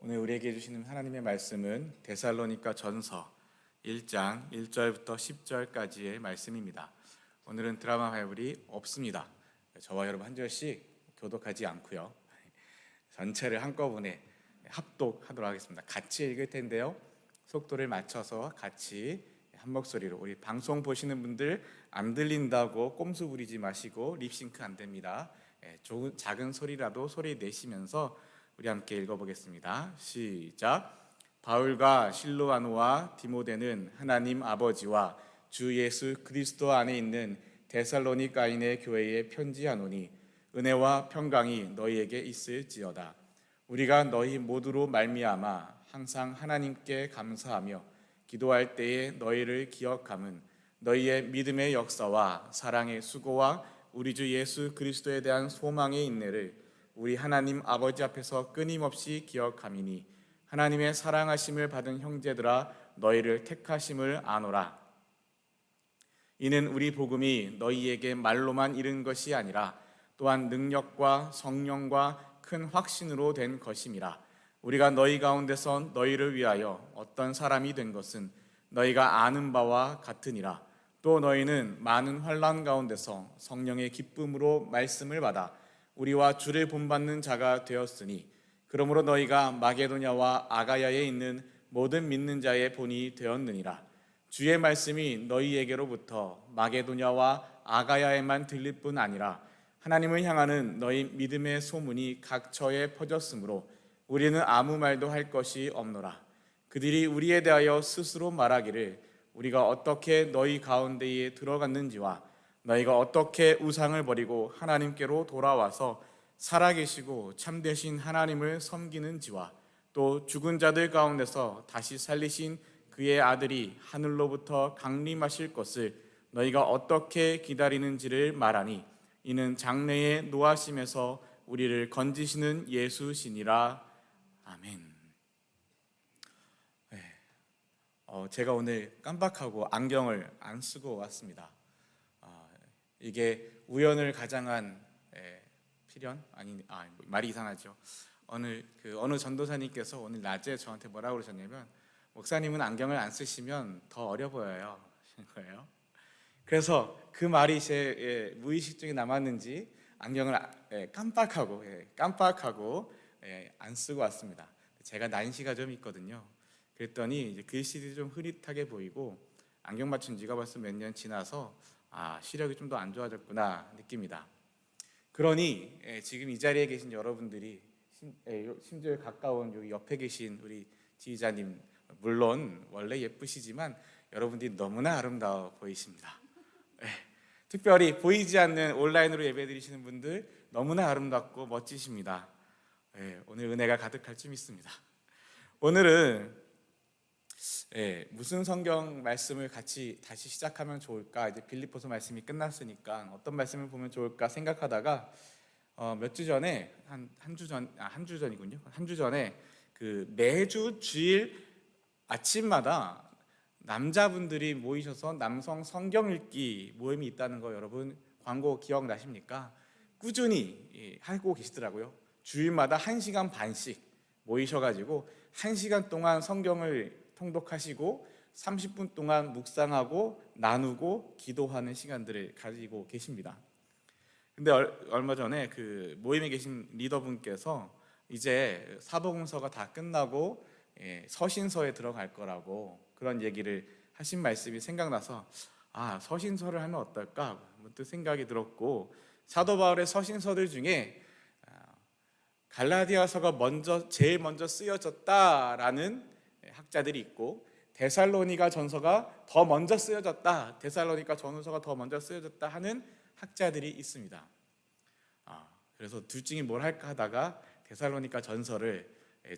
오늘 우리에게 주시는 하나님의 말씀은 데살로니가 전서 1장 1절부터 10절까지의 말씀입니다. 오늘은 드라마 바이블이 없습니다. 저와 여러분 한 절씩 교독하지 않고요. 전체를 한꺼번에 합독하도록 하겠습니다. 같이 읽을 텐데요. 속도를 맞춰서 같이 한 목소리로, 우리 방송 보시는 분들 안 들린다고 꼼수 부리지 마시고 립싱크 안 됩니다. 작은 소리라도 소리 내시면서 우리 함께 읽어보겠습니다. 시작. 바울과 실로아노와 디모데는 하나님 아버지와 주 예수 그리스도 안에 있는 데살로니가인의 교회에 편지하노니 은혜와 평강이 너희에게 있을지어다. 우리가 너희 모두로 말미암아 항상 하나님께 감사하며 기도할 때에 너희를 기억함은 너희의 믿음의 역사와 사랑의 수고와 우리 주 예수 그리스도에 대한 소망의 인내를 우리 하나님 아버지 앞에서 끊임없이 기억함이니 하나님의 사랑하심을 받은 형제들아 너희를 택하심을 아노라. 이는 우리 복음이 너희에게 말로만 이른 것이 아니라 또한 능력과 성령과 큰 확신으로 된 것임이라. 우리가 너희 가운데서 너희를 위하여 어떤 사람이 된 것은 너희가 아는 바와 같으니라. 또 너희는 많은 환난 가운데서 성령의 기쁨으로 말씀을 받아 우리와 주를 본받는 자가 되었으니 그러므로 너희가 마게도냐와 아가야에 있는 모든 믿는 자의 본이 되었느니라. 주의 말씀이 너희에게로부터 마게도냐와 아가야에만 들릴 뿐 아니라 하나님을 향하는 너희 믿음의 소문이 각처에 퍼졌으므로 우리는 아무 말도 할 것이 없노라. 그들이 우리에 대하여 스스로 말하기를 우리가 어떻게 너희 가운데에 들어갔는지와 너희가 어떻게 우상을 버리고 하나님께로 돌아와서 살아계시고 참되신 하나님을 섬기는지와 또 죽은 자들 가운데서 다시 살리신 그의 아들이 하늘로부터 강림하실 것을 너희가 어떻게 기다리는지를 말하니 이는 장래의 노하심에서 우리를 건지시는 예수시니라. 아멘. 제가 오늘 깜빡하고 안경을 안 쓰고 왔습니다. 이게 우연을 가장한 필연? 말이 이상하죠. 어느 전도사님께서 오늘 낮에 저한테 뭐라고 그러셨냐면 목사님은 안경을 안 쓰시면 더 어려 보여요 하신 거예요. 그래서 그 말이 제 무의식 중에 남았는지 안경을 깜빡하고 안 쓰고 왔습니다. 제가 난시가 좀 있거든요. 그랬더니 이제 글씨들이 좀 흐릿하게 보이고 안경 맞춘 지가 벌써 몇 년 지나서 시력이 좀 더 안 좋아졌구나 느낍니다. 그러니 지금 이 자리에 계신 여러분들이 심지어 가까운 여기 옆에 계신 우리 지휘자님, 물론 원래 예쁘시지만 여러분들이 너무나 아름다워 보이십니다. 특별히 보이지 않는 온라인으로 예배드리시는 분들 너무나 아름답고 멋지십니다. 오늘 은혜가 가득할 줄 믿습니다. 오늘은 무슨 성경 말씀을 같이 다시 시작하면 좋을까? 이제 빌립보서 말씀이 끝났으니까 어떤 말씀을 보면 좋을까 생각하다가 몇 주 전에 한 주 전이군요. 한 주 전에 그 매주 주일 아침마다 남자분들이 모이셔서 남성 성경 읽기 모임이 있다는 거 여러분 광고 기억나십니까? 꾸준히 하고 계시더라고요. 주일마다 1시간 반씩 모이셔가지고 1시간 동안 성경을 통독하시고 30분 동안 묵상하고 나누고 기도하는 시간들을 가지고 계십니다. 근데 얼마 전에 그 모임에 계신 리더분께서 이제 사복음서가 다 끝나고 서신서에 들어갈 거라고 그런 얘기를 하신 말씀이 생각나서 서신서를 하면 어떨까 문득 생각이 들었고, 사도 바울의 서신서들 중에 갈라디아서가 제일 먼저 쓰여졌다라는 학자들이 있고 데살로니가 전서가 더 먼저 쓰여졌다, 데살로니가 전서가 더 먼저 쓰여졌다 하는 학자들이 있습니다. 그래서 둘 중에 뭘 할까 하다가 데살로니가 전서를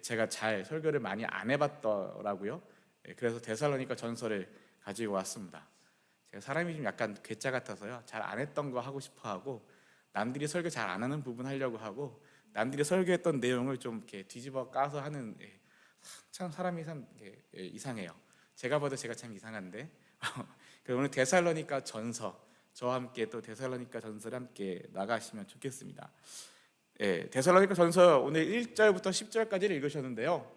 제가 잘 설교를 많이 안 해봤더라고요. 그래서 데살로니가 전서를 가지고 왔습니다. 제가 사람이 좀 약간 괴짜 같아서요, 잘 안 했던 거 하고 싶어 하고 남들이 설교 잘 안 하는 부분 하려고 하고 남들이 설교했던 내용을 좀 이렇게 뒤집어 까서 하는, 참 사람이 참 이상해요. 제가 봐도 제가 참 이상한데 그래서 오늘 데살로니가 전서, 저와 함께 또 데살로니가 전서를 함께 나가시면 좋겠습니다. 데살로니가 전서 오늘 1절부터 10절까지를 읽으셨는데요.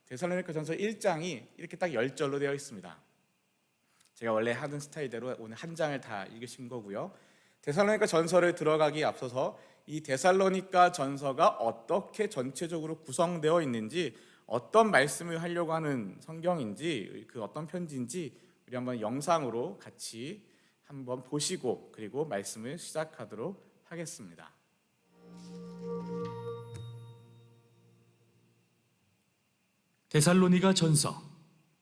데살로니가 전서 1장이 이렇게 딱 10절로 되어 있습니다. 제가 원래 하는 스타일대로 오늘 한 장을 다 읽으신 거고요. 데살로니가 전서를 들어가기에 앞서서 이 데살로니가 전서가 어떻게 전체적으로 구성되어 있는지, 어떤 말씀을 하려고 하는 성경인지, 그 어떤 편지인지 우리 한번 영상으로 같이 한번 보시고 그리고 말씀을 시작하도록 하겠습니다. 데살로니가 전서.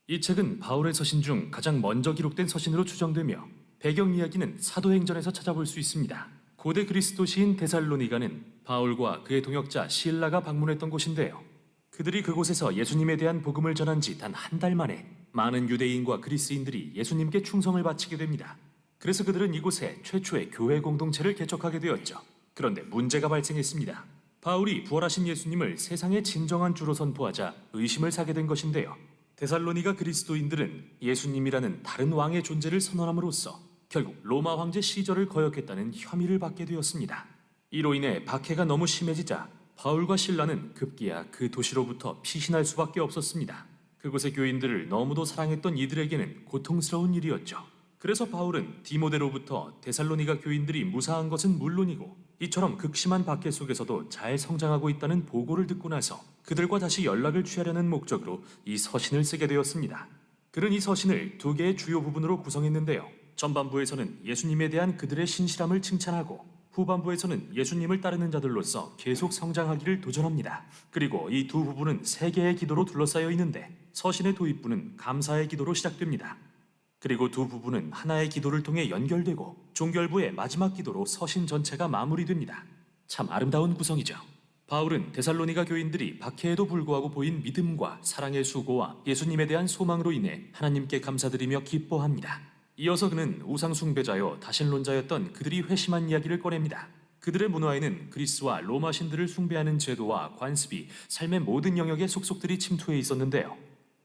이 책은 바울의 서신 중 가장 먼저 기록된 서신으로 추정되며 배경 이야기는 사도행전에서 찾아볼 수 있습니다. 고대 그리스 도시인 데살로니가는 바울과 그의 동역자 실라가 방문했던 곳인데요. 그들이 그곳에서 예수님에 대한 복음을 전한 지 단 한 달 만에 많은 유대인과 그리스인들이 예수님께 충성을 바치게 됩니다. 그래서 그들은 이곳에 최초의 교회 공동체를 개척하게 되었죠. 그런데 문제가 발생했습니다. 바울이 부활하신 예수님을 세상의 진정한 주로 선포하자 의심을 사게 된 것인데요. 데살로니가 그리스도인들은 예수님이라는 다른 왕의 존재를 선언함으로써 결국 로마 황제 시절을 거역했다는 혐의를 받게 되었습니다. 이로 인해 박해가 너무 심해지자 바울과 실라는 급기야 그 도시로부터 피신할 수밖에 없었습니다. 그곳의 교인들을 너무도 사랑했던 이들에게는 고통스러운 일이었죠. 그래서 바울은 디모데로부터 데살로니가 교인들이 무사한 것은 물론이고 이처럼 극심한 박해 속에서도 잘 성장하고 있다는 보고를 듣고 나서 그들과 다시 연락을 취하려는 목적으로 이 서신을 쓰게 되었습니다. 그는 이 서신을 두 개의 주요 부분으로 구성했는데요. 전반부에서는 예수님에 대한 그들의 신실함을 칭찬하고 후반부에서는 예수님을 따르는 자들로서 계속 성장하기를 도전합니다. 그리고 이 두 부분은 세 개의 기도로 둘러싸여 있는데 서신의 도입부는 감사의 기도로 시작됩니다. 그리고 두 부분은 하나의 기도를 통해 연결되고 종결부의 마지막 기도로 서신 전체가 마무리됩니다. 참 아름다운 구성이죠. 바울은 데살로니가 교인들이 박해에도 불구하고 보인 믿음과 사랑의 수고와 예수님에 대한 소망으로 인해 하나님께 감사드리며 기뻐합니다. 이어서 그는 우상 숭배자여 다신론자였던 그들이 회심한 이야기를 꺼냅니다. 그들의 문화에는 그리스와 로마 신들을 숭배하는 제도와 관습이 삶의 모든 영역에 속속들이 침투해 있었는데요.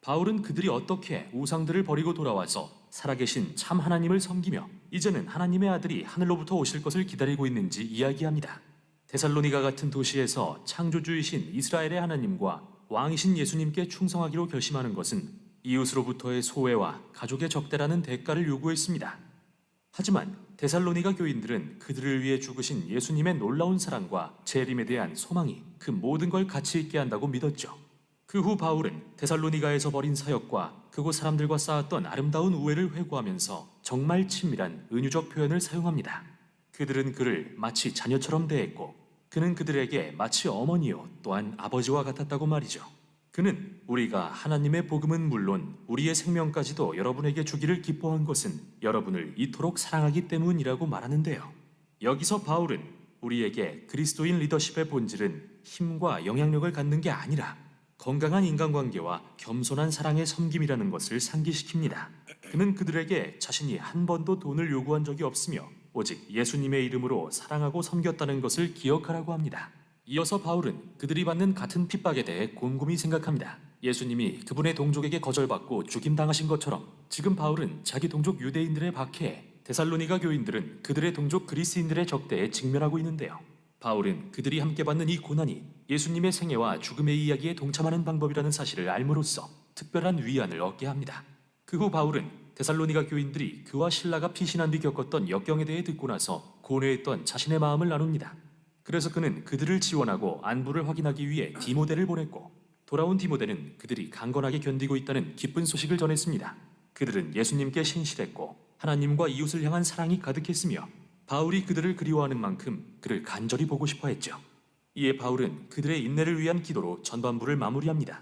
바울은 그들이 어떻게 우상들을 버리고 돌아와서 살아계신 참 하나님을 섬기며 이제는 하나님의 아들이 하늘로부터 오실 것을 기다리고 있는지 이야기합니다. 데살로니가 같은 도시에서 창조주이신 이스라엘의 하나님과 왕이신 예수님께 충성하기로 결심하는 것은 이웃으로부터의 소외와 가족의 적대라는 대가를 요구했습니다. 하지만 데살로니가 교인들은 그들을 위해 죽으신 예수님의 놀라운 사랑과 재림에 대한 소망이 그 모든 걸 가치 있게 한다고 믿었죠. 그 후 바울은 데살로니가에서 벌인 사역과 그곳 사람들과 쌓았던 아름다운 우애를 회고하면서 정말 친밀한 은유적 표현을 사용합니다. 그들은 그를 마치 자녀처럼 대했고 그는 그들에게 마치 어머니요 또한 아버지와 같았다고 말이죠. 그는 우리가 하나님의 복음은 물론 우리의 생명까지도 여러분에게 주기를 기뻐한 것은 여러분을 이토록 사랑하기 때문이라고 말하는데요. 여기서 바울은 우리에게 그리스도인 리더십의 본질은 힘과 영향력을 갖는 게 아니라 건강한 인간관계와 겸손한 사랑의 섬김이라는 것을 상기시킵니다. 그는 그들에게 자신이 한 번도 돈을 요구한 적이 없으며 오직 예수님의 이름으로 사랑하고 섬겼다는 것을 기억하라고 합니다. 이어서 바울은 그들이 받는 같은 핍박에 대해 곰곰이 생각합니다. 예수님이 그분의 동족에게 거절받고 죽임당하신 것처럼 지금 바울은 자기 동족 유대인들의 박해에 데살로니가 교인들은 그들의 동족 그리스인들의 적대에 직면하고 있는데요. 바울은 그들이 함께 받는 이 고난이 예수님의 생애와 죽음의 이야기에 동참하는 방법이라는 사실을 알므로써 특별한 위안을 얻게 합니다. 그 후 바울은 데살로니가 교인들이 그와 실라가 피신한 뒤 겪었던 역경에 대해 듣고 나서 고뇌했던 자신의 마음을 나눕니다. 그래서 그는 그들을 지원하고 안부를 확인하기 위해 디모데를 보냈고 돌아온 디모데는 그들이 강건하게 견디고 있다는 기쁜 소식을 전했습니다. 그들은 예수님께 신실했고 하나님과 이웃을 향한 사랑이 가득했으며 바울이 그들을 그리워하는 만큼 그를 간절히 보고 싶어 했죠. 이에 바울은 그들의 인내를 위한 기도로 전반부를 마무리합니다.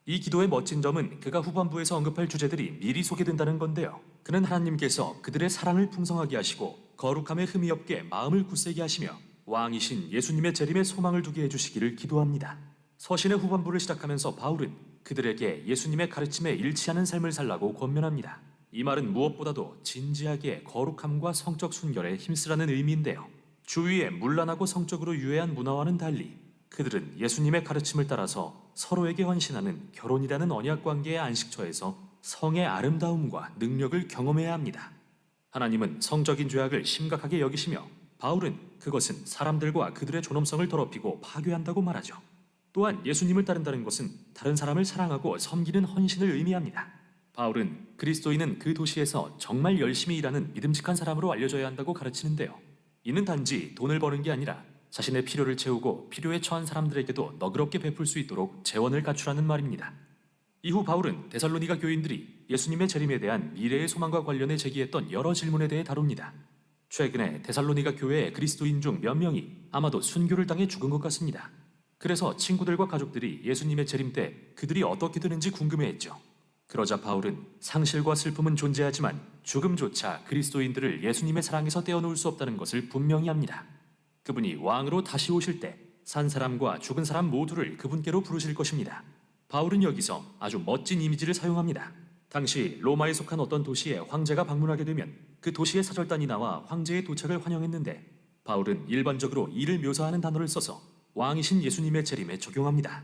이 기도의 멋진 점은 그가 후반부에서 언급할 주제들이 미리 소개된다는 건데요. 그는 하나님께서 그들의 사랑을 풍성하게 하시고 거룩함에 흠이 없게 마음을 굳세게 하시며 왕이신 예수님의 재림에 소망을 두게 해주시기를 기도합니다. 서신의 후반부를 시작하면서 바울은 그들에게 예수님의 가르침에 일치하는 삶을 살라고 권면합니다. 이 말은 무엇보다도 진지하게 거룩함과 성적 순결에 힘쓰라는 의미인데요. 주위의 문란하고 성적으로 유해한 문화와는 달리 그들은 예수님의 가르침을 따라서 서로에게 헌신하는 결혼이라는 언약관계의 안식처에서 성의 아름다움과 능력을 경험해야 합니다. 하나님은 성적인 죄악을 심각하게 여기시며 바울은 그것은 사람들과 그들의 존엄성을 더럽히고 파괴한다고 말하죠. 또한 예수님을 따른다는 것은 다른 사람을 사랑하고 섬기는 헌신을 의미합니다. 바울은 그리스도인은 그 도시에서 정말 열심히 일하는 믿음직한 사람으로 알려져야 한다고 가르치는데요. 이는 단지 돈을 버는 게 아니라 자신의 필요를 채우고 필요에 처한 사람들에게도 너그럽게 베풀 수 있도록 재원을 갖추라는 말입니다. 이후 바울은 데살로니가 교인들이 예수님의 재림에 대한 미래의 소망과 관련해 제기했던 여러 질문에 대해 다룹니다. 최근에 데살로니가 교회의 그리스도인 중 몇 명이 아마도 순교를 당해 죽은 것 같습니다. 그래서 친구들과 가족들이 예수님의 재림 때 그들이 어떻게 되는지 궁금해했죠. 그러자 바울은 상실과 슬픔은 존재하지만 죽음조차 그리스도인들을 예수님의 사랑에서 떼어놓을 수 없다는 것을 분명히 합니다. 그분이 왕으로 다시 오실 때 산 사람과 죽은 사람 모두를 그분께로 부르실 것입니다. 바울은 여기서 아주 멋진 이미지를 사용합니다. 당시 로마에 속한 어떤 도시에 황제가 방문하게 되면 그 도시의 사절단이 나와 황제의 도착을 환영했는데 바울은 일반적으로 이를 묘사하는 단어를 써서 왕이신 예수님의 재림에 적용합니다.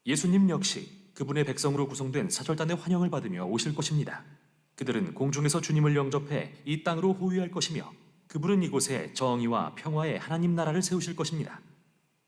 예수님 역시 그분의 백성으로 구성된 사절단의 환영을 받으며 오실 것입니다. 그들은 공중에서 주님을 영접해 이 땅으로 호위할 것이며 그분은 이곳에 정의와 평화의 하나님 나라를 세우실 것입니다.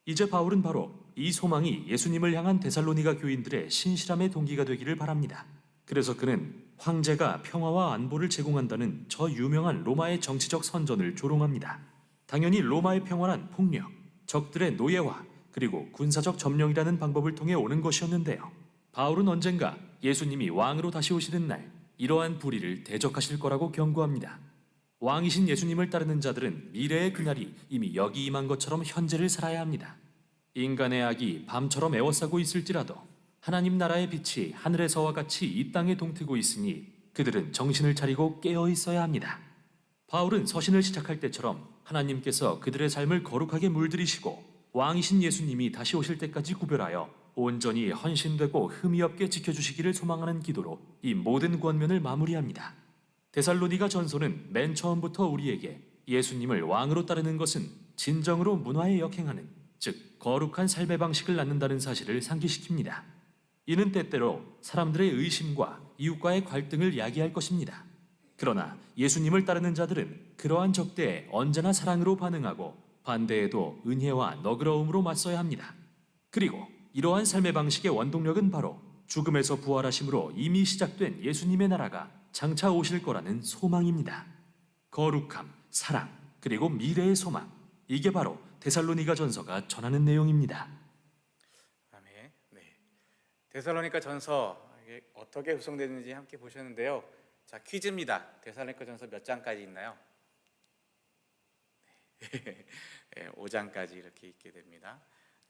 이제 바울은 바로 이 소망이 예수님을 향한 데살로니가 교인들의 신실함의 동기가 되기를 바랍니다. 그래서 그는 황제가 평화와 안보를 제공한다는 저 유명한 로마의 정치적 선전을 조롱합니다. 당연히 로마의 평화란 폭력, 적들의 노예화, 그리고 군사적 점령이라는 방법을 통해 오는 것이었는데요. 바울은 언젠가 예수님이 왕으로 다시 오시는 날 이러한 불의를 대적하실 거라고 경고합니다. 왕이신 예수님을 따르는 자들은 미래의 그날이 이미 여기 임한 것처럼 현재를 살아야 합니다. 인간의 악이 밤처럼 에워싸고 있을지라도 하나님 나라의 빛이 하늘에서와 같이 이 땅에 동트고 있으니 그들은 정신을 차리고 깨어 있어야 합니다. 바울은 서신을 시작할 때처럼 하나님께서 그들의 삶을 거룩하게 물들이시고 왕이신 예수님이 다시 오실 때까지 구별하여 온전히 헌신되고 흠이 없게 지켜주시기를 소망하는 기도로 이 모든 권면을 마무리합니다. 데살로니가 전서는 맨 처음부터 우리에게 예수님을 왕으로 따르는 것은 진정으로 문화에 역행하는, 즉 거룩한 삶의 방식을 낳는다는 사실을 상기시킵니다. 이는 때때로 사람들의 의심과 이웃과의 갈등을 야기할 것입니다. 그러나 예수님을 따르는 자들은 그러한 적대에 언제나 사랑으로 반응하고 반대에도 은혜와 너그러움으로 맞서야 합니다. 그리고 이러한 삶의 방식의 원동력은 바로 죽음에서 부활하심으로 이미 시작된 예수님의 나라가 장차 오실 거라는 소망입니다. 거룩함, 사랑, 그리고 미래의 소망. 이게 바로 데살로니가 전서가 전하는 내용입니다. 아멘. 네. 데살로니가 전서 이게 어떻게 구성되는지 함께 보셨는데요. 자, 퀴즈입니다. 데살로니가 전서 몇 장까지 있나요? 네, 5장까지 이렇게 있게 됩니다.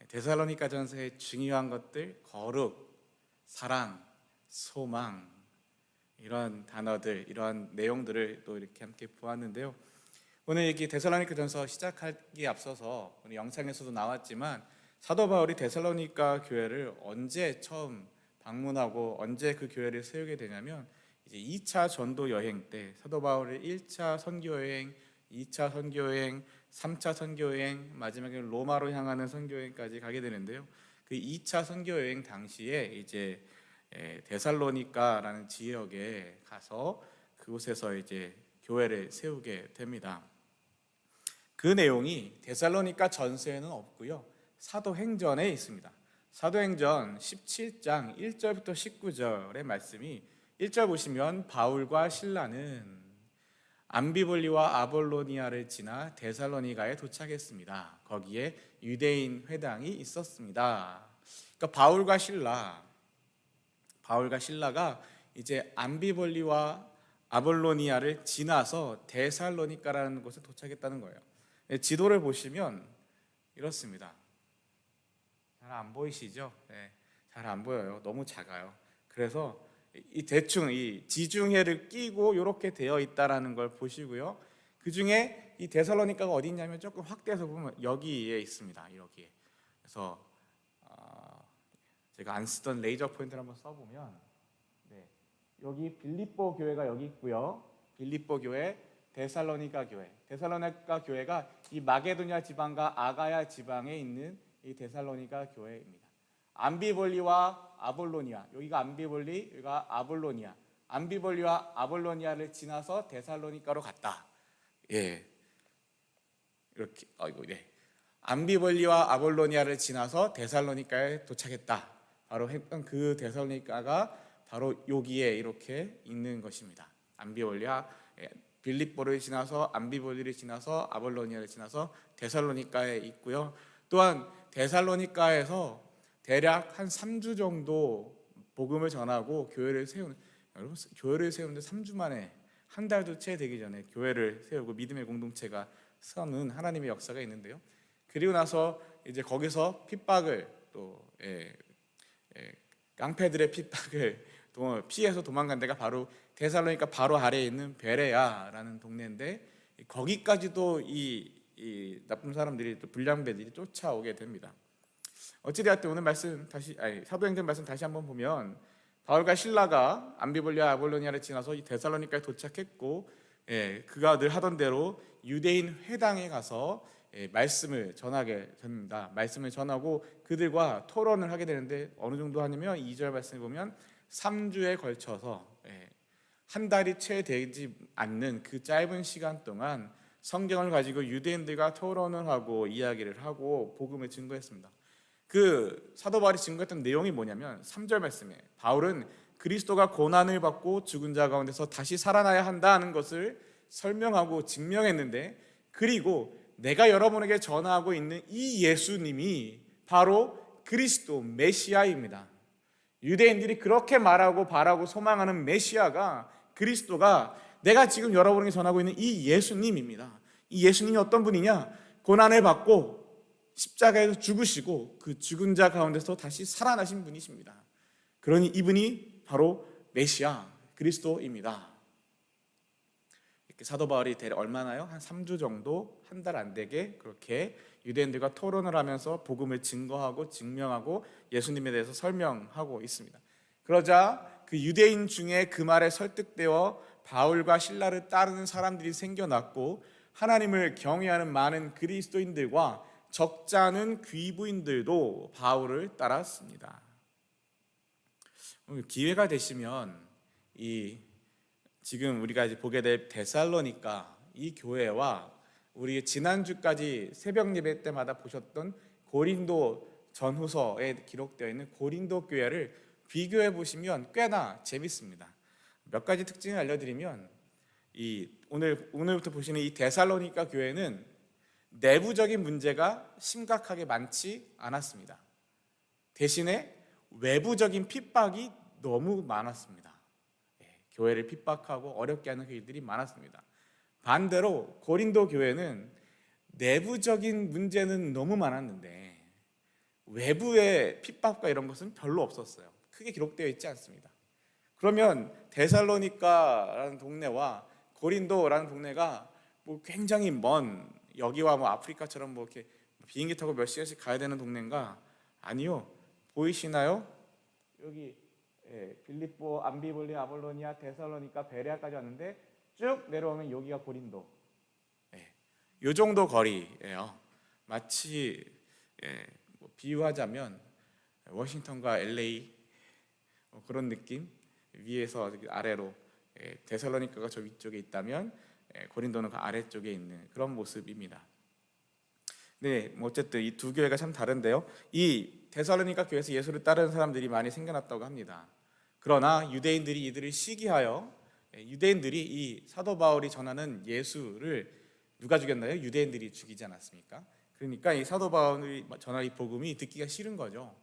데살로니가 전서의 중요한 것들, 거룩, 사랑, 소망, 이런 단어들, 이런 내용들을 또 이렇게 함께 보았는데요. 오늘 여기 데살로니가 전서 시작하기에 앞서서 오늘 영상에서도 나왔지만 사도 바울이 데살로니가 교회를 언제 처음 방문하고 언제 그 교회를 세우게 되냐면 이제 2차 전도 여행 때 사도 바울의 1차 선교 여행, 2차 선교 여행, 3차 선교 여행, 마지막에 로마로 향하는 선교 여행까지 가게 되는데요. 그 2차 선교 여행 당시에 이제 데살로니가라는 지역에 가서 그곳에서 이제 교회를 세우게 됩니다. 그 내용이 데살로니가 전서에는 없고요. 사도행전에 있습니다. 사도행전 17장 1절부터 19절의 말씀이 1절 보시면 바울과 실라는 암비볼리와 아볼로니아를 지나 데살로니가에 도착했습니다. 거기에 유대인 회당이 있었습니다. 그러니까 바울과 실라가 이제 암비볼리와 아볼로니아를 지나서 데살로니가라는 곳에 도착했다는 거예요. 지도를 보시면 이렇습니다. 잘 안 보이시죠? 네, 잘 안 보여요. 너무 작아요. 그래서 이 대충 이 지중해를 끼고 이렇게 되어 있다라는 걸 보시고요. 그 중에 이 데살로니가가 어디 있냐면 조금 확대해서 보면 여기에 있습니다. 여기에. 그래서 제가 안 쓰던 레이저 포인트를 한번 써보면 네, 여기 빌립보 교회가 여기 있고요. 빌립보 교회, 데살로니가 교회. 데살로니가 교회가 이 마게도냐 지방과 아가야 지방에 있는 이 데살로니가 교회입니다. 암비볼리와 아볼로니아, 여기가 암비볼리, 여기가 아볼로니아. 암비볼리와 아볼로니아를 지나서 데살로니가로 갔다. 예. 이렇게 암비볼리와 아볼로니아를 지나서 데살로니가에 도착했다. 바로 했던 그 데살로니가가 바로 여기에 이렇게 있는 것입니다. 암비볼리아 빌립보를 지나서 암비볼리를 지나서 아볼로니아를 지나서 데살로니가에 있고요. 또한 데살로니가에서 대략 한 3주 정도 복음을 전하고 교회를 세우는, 여러분 교회를 세우는데 3주 만에, 한 달도 채 되기 전에 교회를 세우고 믿음의 공동체가 서는 하나님의 역사가 있는데요. 그리고 나서 이제 거기서 핍박을 또 깡패들의 핍박을 피해서 도망간 데가 바로 데살로니가 바로 아래에 있는 베레아라는 동네인데, 거기까지도 이 나쁜 사람들이, 또 불량배들이 쫓아오게 됩니다. 어찌되었든 오늘 말씀 다시, 사도행전 말씀 다시 한번 보면 바울과 실라가 암비볼리아 아볼로니아를 지나서 이 데살로니가에 도착했고, 그가 늘 하던 대로 유대인 회당에 가서 말씀을 전하게 됩니다. 말씀을 전하고 그들과 토론을 하게 되는데, 어느 정도 하냐면 2절 말씀을 보면 3주에 걸쳐서 한 달이 채 되지 않는 그 짧은 시간 동안 성경을 가지고 유대인들과 토론을 하고 이야기를 하고 복음을 증거했습니다. 그 사도 바울이 증거했던 내용이 뭐냐면 3절 말씀에 바울은 그리스도가 고난을 받고 죽은 자 가운데서 다시 살아나야 한다는 것을 설명하고 증명했는데, 그리고 내가 여러분에게 전하고 있는 이 예수님이 바로 그리스도 메시아입니다. 유대인들이 그렇게 말하고 바라고 소망하는 메시아가, 그리스도가 내가 지금 여러분에게 전하고 있는 이 예수님입니다. 이 예수님이 어떤 분이냐? 고난을 받고 십자가에서 죽으시고 그 죽은 자 가운데서 다시 살아나신 분이십니다. 그러니 이분이 바로 메시아 그리스도입니다. 이렇게 사도 바울이 대략 얼마나요? 한 3주 정도, 한 달 안 되게 그렇게 유대인들과 토론을 하면서 복음을 증거하고 증명하고 예수님에 대해서 설명하고 있습니다. 그러자 그 유대인 중에 그 말에 설득되어 바울과 실라를 따르는 사람들이 생겨났고, 하나님을 경외하는 많은 그리스도인들과 적지 않은 귀부인들도 바울을 따랐습니다. 기회가 되시면 지금 우리가 이제 보게 될 데살로니가 이 교회와 우리 지난주까지 새벽 예배 때마다 보셨던 고린도 전후서에 기록되어 있는 고린도 교회를 비교해 보시면 꽤나 재밌습니다. 몇 가지 특징을 알려드리면, 오늘부터 보시는 이 데살로니가 교회는 내부적인 문제가 심각하게 많지 않았습니다. 대신에 외부적인 핍박이 너무 많았습니다. 교회를 핍박하고 어렵게 하는 그 일들이 많았습니다. 반대로 고린도 교회는 내부적인 문제는 너무 많았는데 외부의 핍박과 이런 것은 별로 없었어요. 크게 기록되어 있지 않습니다. 그러면 데살로니가라는 동네와 고린도라는 동네가 굉장히 먼, 여기와 아프리카처럼 이렇게 비행기 타고 몇 시간씩 가야 되는 동네인가? 아니요. 보이시나요? 여기 빌립보, 암비볼리, 아볼로니아, 데살로니가, 베레아까지 왔는데 쭉 내려오면 여기가 고린도. 이 정도 거리예요. 마치 비유하자면 워싱턴과 LA 그런 느낌. 위에서 아래로 데살로니가가 저 위쪽에 있다면 고린도는 그 아래쪽에 있는 그런 모습입니다. 네, 어쨌든 이 두 교회가 참 다른데요. 이 데살로니가 교회에서 예수를 따르는 사람들이 많이 생겨났다고 합니다. 그러나 유대인들이 이들을 시기하여, 유대인들이 이 사도 바울이 전하는 예수를 누가 죽였나요? 유대인들이 죽이지 않았습니까? 그러니까 이 사도 바울이 전할 이 복음이 듣기가 싫은 거죠.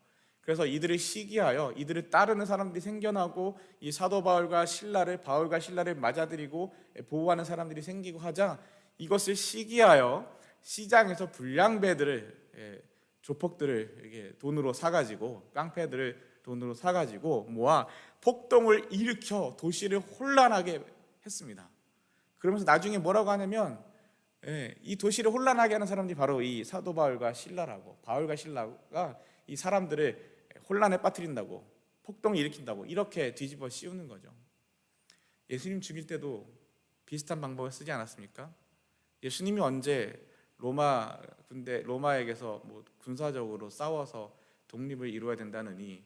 그래서 이들을 시기하여 이들을 따르는 사람들이 생겨나고, 이 사도 바울과 신라를 맞아들이고 보호하는 사람들이 생기고 하자, 이것을 시기하여 시장에서 불량배들을, 조폭들을 이렇게 돈으로 사가지고, 깡패들을 돈으로 사가지고 모아 폭동을 일으켜 도시를 혼란하게 했습니다. 그러면서 나중에 뭐라고 하냐면, 이 도시를 혼란하게 하는 사람들이 바로 이 사도 바울과 신라라고, 바울과 신라가 이 사람들을 혼란에 빠뜨린다고, 폭동을 일으킨다고 이렇게 뒤집어 씌우는 거죠. 예수님 죽일 때도 비슷한 방법을 쓰지 않았습니까? 예수님이 언제 로마에게서 군사적으로 싸워서 독립을 이루어야 된다느니,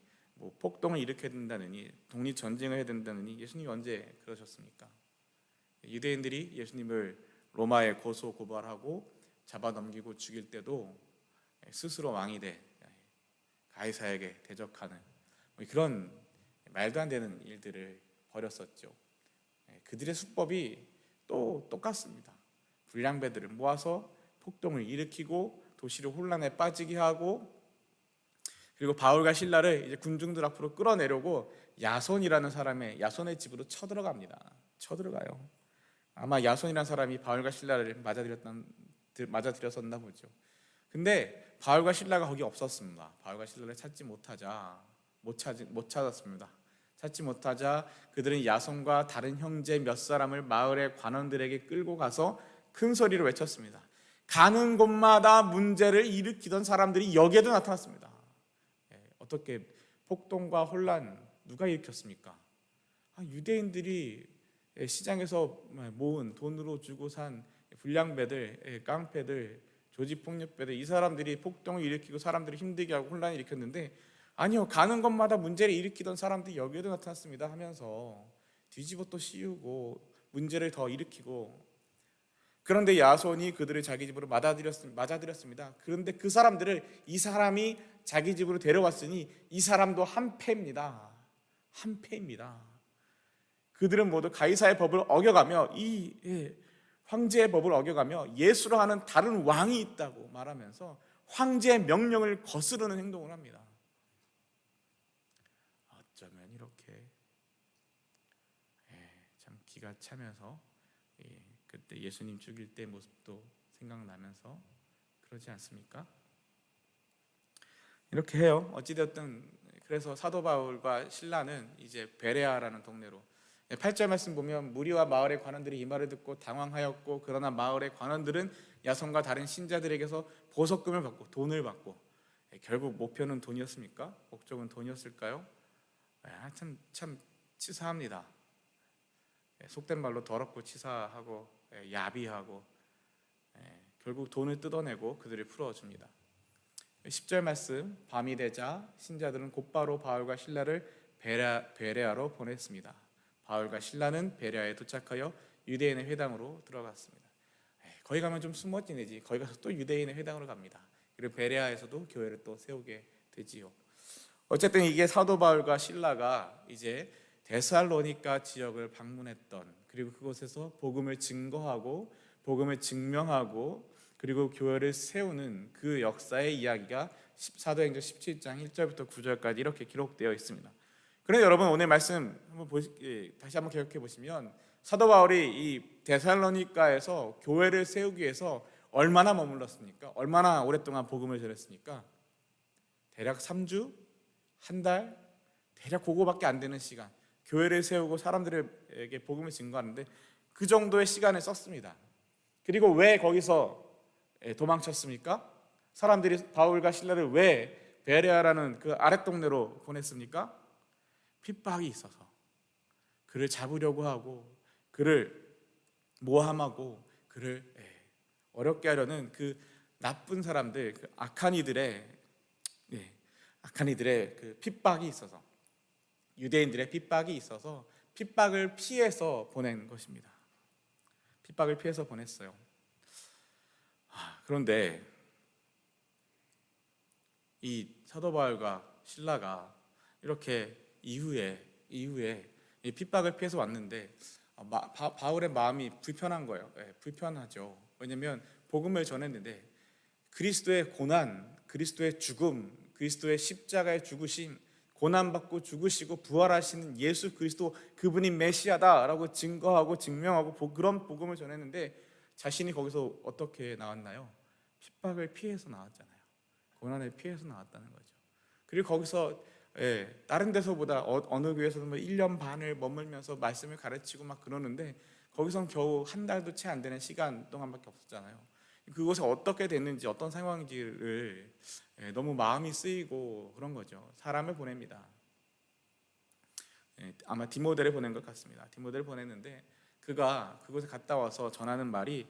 폭동을 일으켜야 된다느니, 독립 전쟁을 해야 된다느니 예수님이 언제 그러셨습니까? 유대인들이 예수님을 로마에 고소 고발하고 잡아넘기고 죽일 때도 스스로 왕이 돼 가이사에게 대적하는 그런 말도 안 되는 일들을 벌였었죠. 그들의 수법이 또 똑같습니다. 불량배들을 모아서 폭동을 일으키고 도시를 혼란에 빠지게 하고, 그리고 바울과 실라를 이제 군중들 앞으로 끌어내려고 야손의 집으로 쳐들어가요. 아마 야손이라는 사람이 바울과 신라를 맞아들였었나 보죠. 근데 바울과 신라가 거기 없었습니다. 바울과 신라를 못 찾았습니다. 찾지 못하자 그들은 야손과 다른 형제 몇 사람을 마을의 관원들에게 끌고 가서 큰 소리로 외쳤습니다. 가는 곳마다 문제를 일으키던 사람들이 여기에도 나타났습니다. 어떻게 폭동과 혼란 누가 일으켰습니까? 유대인들이 시장에서 모은 돈으로 주고 산 불량배들, 깡패들, 조직폭력배들, 이 사람들이 폭동을 일으키고 사람들을 힘들게 하고 혼란을 일으켰는데, 아니요, 가는 곳마다 문제를 일으키던 사람들이 여기에도 나타났습니다 하면서 뒤집어 또 씌우고 문제를 더 일으키고, 그런데 야손이 그들을 자기 집으로 맞아들였습니다. 그런데 그 사람들을 이 사람이 자기 집으로 데려왔으니 이 사람도 한패입니다. 그들은 모두 가이사의 법을 어겨가며 황제의 법을 어겨가며 예수로 하는 다른 왕이 있다고 말하면서 황제의 명령을 거스르는 행동을 합니다. 어쩌면 이렇게 참 기가 차면서 그때 예수님 죽일 때 모습도 생각나면서 그러지 않습니까? 이렇게 해요. 어찌되었든 그래서 사도 바울과 실라는 이제 베레아라는 동네로, 8절 말씀 보면 무리와 마을의 관원들이 이 말을 듣고 당황하였고, 그러나 마을의 관원들은 야손과 다른 신자들에게서 보석금을 받고 돈을 받고, 결국 목표는 돈이었습니까? 목적은 돈이었을까요? 참 치사합니다. 속된 말로 더럽고 치사하고 야비하고, 결국 돈을 뜯어내고 그들을 풀어줍니다. 10절 말씀, 밤이 되자 신자들은 곧바로 바울과 신라를 베레아로 보냈습니다. 바울과 신라는 베레아에 도착하여 유대인의 회당으로 들어갔습니다. 거기 가면 좀 숨어 지내지, 거기 가서 또 유대인의 회당으로 갑니다. 그리고 베레아에서도 교회를 또 세우게 되지요. 어쨌든 이게 사도 바울과 신라가 이제 데살로니가 지역을 방문했던, 그리고 그곳에서 복음을 증거하고 복음을 증명하고 그리고 교회를 세우는 그 역사의 이야기가 사도행전 17장 1절부터 9절까지 이렇게 기록되어 있습니다. 그런데 여러분, 오늘 말씀 다시 한번 기억해 보시면 사도 바울이 이 데살로니가에서 교회를 세우기 위해서 얼마나 머물렀습니까? 얼마나 오랫동안 복음을 전했습니까? 대략 3주, 한 달, 대략 그거밖에 안 되는 시간, 교회를 세우고 사람들에게 복음을 증거하는데 그 정도의 시간을 썼습니다. 그리고 왜 거기서 도망쳤습니까? 사람들이 바울과 실라를 왜 베레아라는 그 아랫동네로 보냈습니까? 핍박이 있어서 그를 잡으려고 하고 그를 모함하고 그를 어렵게 하려는 그 나쁜 사람들, 그 악한 이들의 그 핍박이 있어서, 유대인들의 핍박이 있어서 핍박을 피해서 보낸 것입니다. 핍박을 피해서 보냈어요. 그런데 이 사도 바울과 신라가 이렇게 이후에 이 핍박을 피해서 왔는데 바울의 마음이 불편한 거예요. 불편하죠. 왜냐하면 복음을 전했는데 그리스도의 고난, 그리스도의 죽음, 그리스도의 십자가의 죽으심, 고난받고 죽으시고 부활하시는 예수 그리스도, 그분이 메시아다라고 증거하고 증명하고 그런 복음을 전했는데 자신이 거기서 어떻게 나왔나요? 핍박을 피해서 나왔잖아요. 고난을 피해서 나왔다는 거죠. 그리고 거기서 다른 데서보다 어느 교회에서도 1년 반을 머물면서 말씀을 가르치고 막 그러는데 거기서는 겨우 한 달도 채 안 되는 시간 동안밖에 없었잖아요. 그곳에 어떻게 됐는지, 어떤 상황인지를 너무 마음이 쓰이고 그런 거죠. 사람을 보냅니다. 아마 디모데를 보낸 것 같습니다. 디모데를 보냈는데 그가 그곳에 갔다 와서 전하는 말이,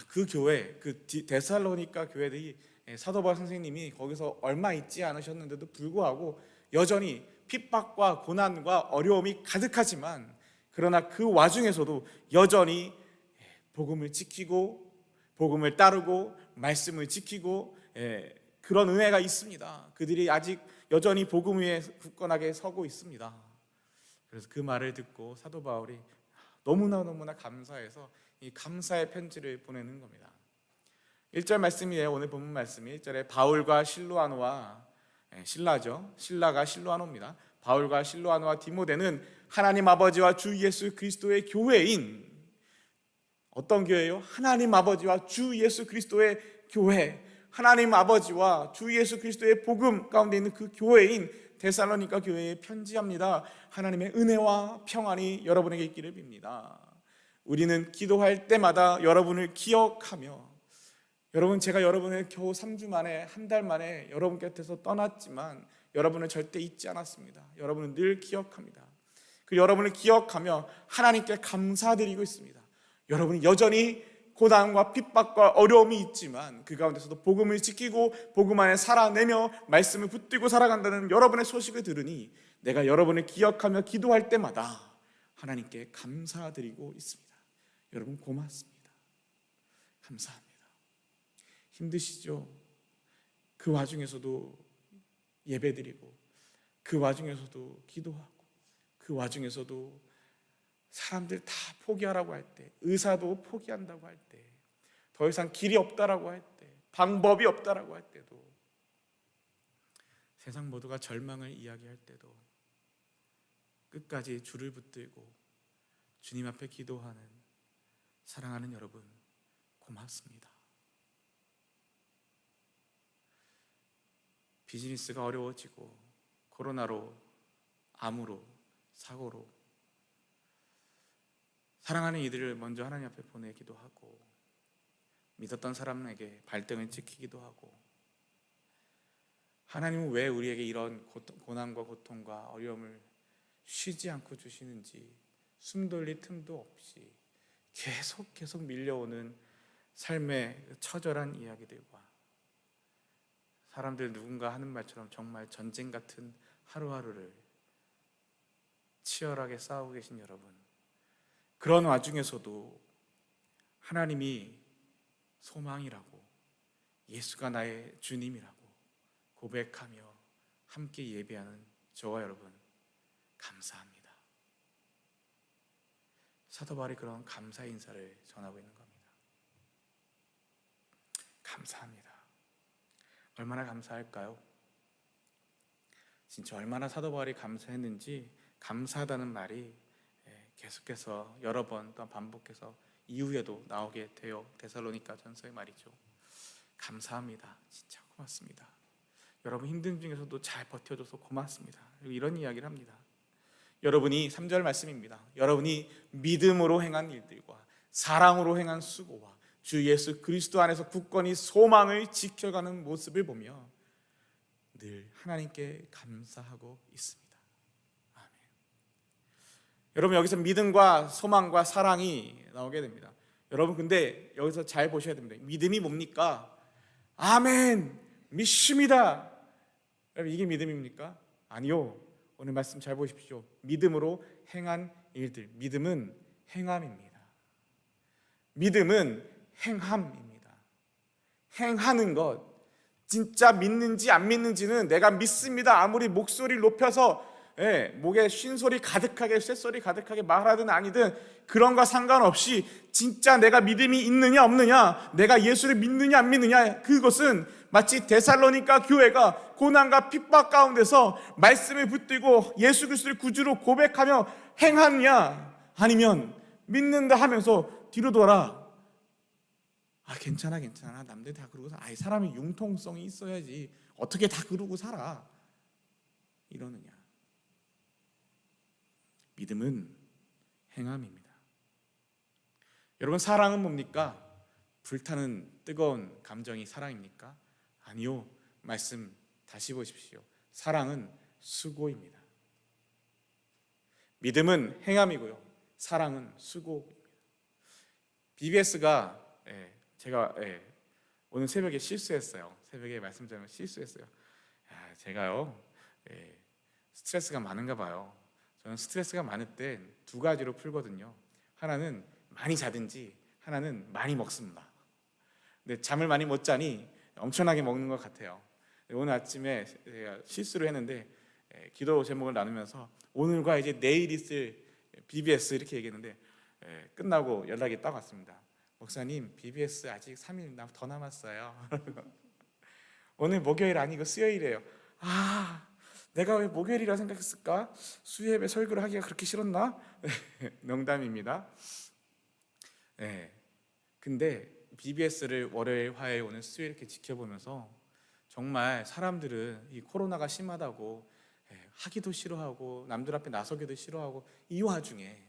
그 교회, 그 데살로니가 교회들이 사도 바울 선생님이 거기서 얼마 있지 않으셨는데도 불구하고 여전히 핍박과 고난과 어려움이 가득하지만, 그러나 그 와중에서도 여전히 복음을 지키고 복음을 따르고 말씀을 지키고 그런 은혜가 있습니다. 그들이 아직 여전히 복음 위에 굳건하게 서고 있습니다. 그래서 그 말을 듣고 사도 바울이 너무나 감사해서 이 감사의 편지를 보내는 겁니다. 1절 말씀이에요. 오늘 본문 말씀이 1절에 바울과 실로아노와 신라죠. 신라가 실로아노입니다. 바울과 실로아노와 디모데는 하나님 아버지와 주 예수 그리스도의 교회인, 어떤 교회요? 하나님 아버지와 주 예수 그리스도의 교회, 하나님 아버지와 주 예수 그리스도의 복음 가운데 있는 그 교회인 데살로니가 교회에 편지합니다. 하나님의 은혜와 평안이 여러분에게 있기를 빕니다. 우리는 기도할 때마다 여러분을 기억하며, 여러분, 제가 여러분을 겨우 3주 만에, 한 달 만에 여러분 곁에서 떠났지만 여러분을 절대 잊지 않았습니다. 여러분은 늘 기억합니다. 그 여러분을 기억하며 하나님께 감사드리고 있습니다. 여러분이 여전히 고난과 핍박과 어려움이 있지만 그 가운데서도 복음을 지키고 복음 안에 살아내며 말씀을 붙들고 살아간다는 여러분의 소식을 들으니 내가 여러분을 기억하며 기도할 때마다 하나님께 감사드리고 있습니다. 여러분 고맙습니다. 감사합니다. 힘드시죠? 그 와중에서도 예배드리고, 그 와중에서도 기도하고, 그 와중에서도 사람들 다 포기하라고 할 때, 의사도 포기한다고 할 때, 더 이상 길이 없다라고 할 때, 방법이 없다라고 할 때도, 세상 모두가 절망을 이야기할 때도 끝까지 줄을 붙들고 주님 앞에 기도하는 사랑하는 여러분 고맙습니다. 비즈니스가 어려워지고 코로나로, 암으로, 사고로 사랑하는 이들을 먼저 하나님 앞에 보내기도 하고, 믿었던 사람에게 발등을 찍히기도 하고, 하나님은 왜 우리에게 이런 고난과 고통과 어려움을 쉬지 않고 주시는지 숨 돌릴 틈도 없이 계속 밀려오는 삶의 처절한 이야기들과, 사람들 누군가 하는 말처럼 정말 전쟁 같은 하루하루를 치열하게 싸우고 계신 여러분, 그런 와중에서도 하나님이 소망이라고, 예수가 나의 주님이라고 고백하며 함께 예배하는 저와 여러분 감사합니다. 사도 바울이 그런 감사의 인사를 전하고 있는 겁니다. 감사합니다. 얼마나 감사할까요? 진짜 얼마나 사도 바울이 감사했는지, 감사하다는 말이 계속해서 여러 번 또 반복해서 이후에도 나오게 돼요. 데살로니가 전서의 말이죠. 감사합니다. 진짜 고맙습니다. 여러분 힘든 중에서도 잘 버텨줘서 고맙습니다. 그리고 이런 이야기를 합니다. 여러분이 3절 말씀입니다. 여러분이 믿음으로 행한 일들과 사랑으로 행한 수고와 주 예수 그리스도 안에서 굳건히 소망을 지켜가는 모습을 보며 늘 하나님께 감사하고 있습니다. 아멘. 여러분 여기서 믿음과 소망과 사랑이 나오게 됩니다. 여러분 근데 여기서 잘 보셔야 됩니다. 믿음이 뭡니까? 아멘, 믿습니다. 여러분 이게 믿음입니까? 아니요. 오늘 말씀 잘 보십시오. 믿음으로 행한 일들, 믿음은 행함입니다. 믿음은 행함입니다. 행하는 것, 진짜 믿는지 안 믿는지는 내가 믿습니다 아무리 목소리를 높여서 목에 쉰소리 가득하게 쇳소리 가득하게 말하든 아니든 그런 거 상관없이 진짜 내가 믿음이 있느냐 없느냐, 내가 예수를 믿느냐 안 믿느냐, 그것은 마치 데살로니가 교회가 고난과 핍박 가운데서 말씀을 붙들고 예수 그리스도를 구주로 고백하며 행하느냐, 아니면 믿는다 하면서 뒤로 돌아 괜찮아 남들 다 그러고 살아, 사람이 융통성이 있어야지 어떻게 다 그러고 살아 이러느냐. 믿음은 행함입니다. 여러분 사랑은 뭡니까? 불타는 뜨거운 감정이 사랑입니까? 아니요. 말씀 다시 보십시오. 사랑은 수고입니다. 믿음은 행함이고요, 사랑은 수고입니다. BBS가 제가 오늘 새벽에 실수했어요. 새벽에 말씀 전에 실수했어요. 제가요 스트레스가 많은가 봐요. 저는 스트레스가 많을 때 두 가지로 풀거든요. 하나는 많이 자든지, 하나는 많이 먹습니다. 근데 잠을 많이 못 자니 엄청나게 먹는 것 같아요. 오늘 아침에 제가 실수를 했는데 기도 제목을 나누면서 오늘과 이제 내일 있을 BBS 이렇게 얘기했는데 끝나고 연락이 딱 왔습니다. 목사님, BBS 아직 3일 더 남았어요. 오늘 목요일 아니고 수요일이에요. 아, 내가 왜 목요일이라 생각했을까? 수요일에 설교를 하기가 그렇게 싫었나? 농담입니다. 근데 BBS를 월요일, 화요일, 오늘 수요일 이렇게 지켜보면서 정말 사람들은 이 코로나가 심하다고 하기도 싫어하고 남들 앞에 나서기도 싫어하고 이 와중에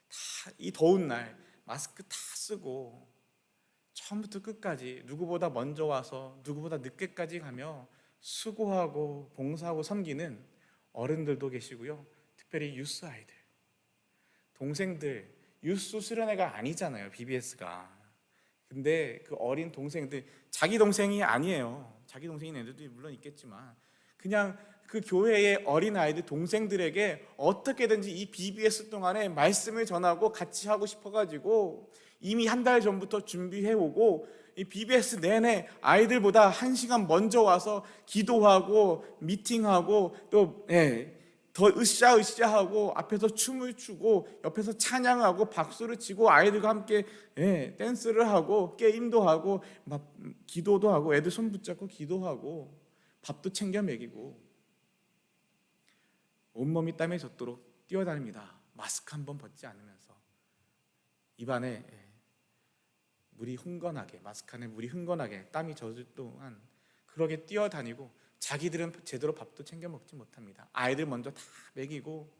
다 이 더운 날 마스크 다 쓰고 처음부터 끝까지 누구보다 먼저 와서 누구보다 늦게까지 가며 수고하고 봉사하고 섬기는 어른들도 계시고요. 특별히 유스 아이들, 동생들, 유스 수련회가 아니잖아요, BBS가. 근데 그 어린 동생들, 자기 동생이 아니에요. 자기 동생인 애들도 물론 있겠지만 그냥 그 교회의 어린 아이들 동생들에게 어떻게든지 이 BBS 동안에 말씀을 전하고 같이 하고 싶어가지고 이미 한 달 전부터 준비해 오고 이 BBS 내내 아이들보다 1시간 먼저 와서 기도하고 미팅하고 또 더 으쌰으쌰하고 앞에서 춤을 추고 옆에서 찬양하고 박수를 치고 아이들과 함께 댄스를 하고 게임도 하고 막 기도도 하고 애들 손 붙잡고 기도하고 밥도 챙겨 먹이고 온몸이 땀에 젖도록 뛰어다닙니다. 마스크 한 번 벗지 않으면서 입안에 물이 흥건하게, 마스크 안에 물이 흥건하게 땀이 젖을 동안 그렇게 뛰어다니고 자기들은 제대로 밥도 챙겨 먹지 못합니다. 아이들 먼저 다 먹이고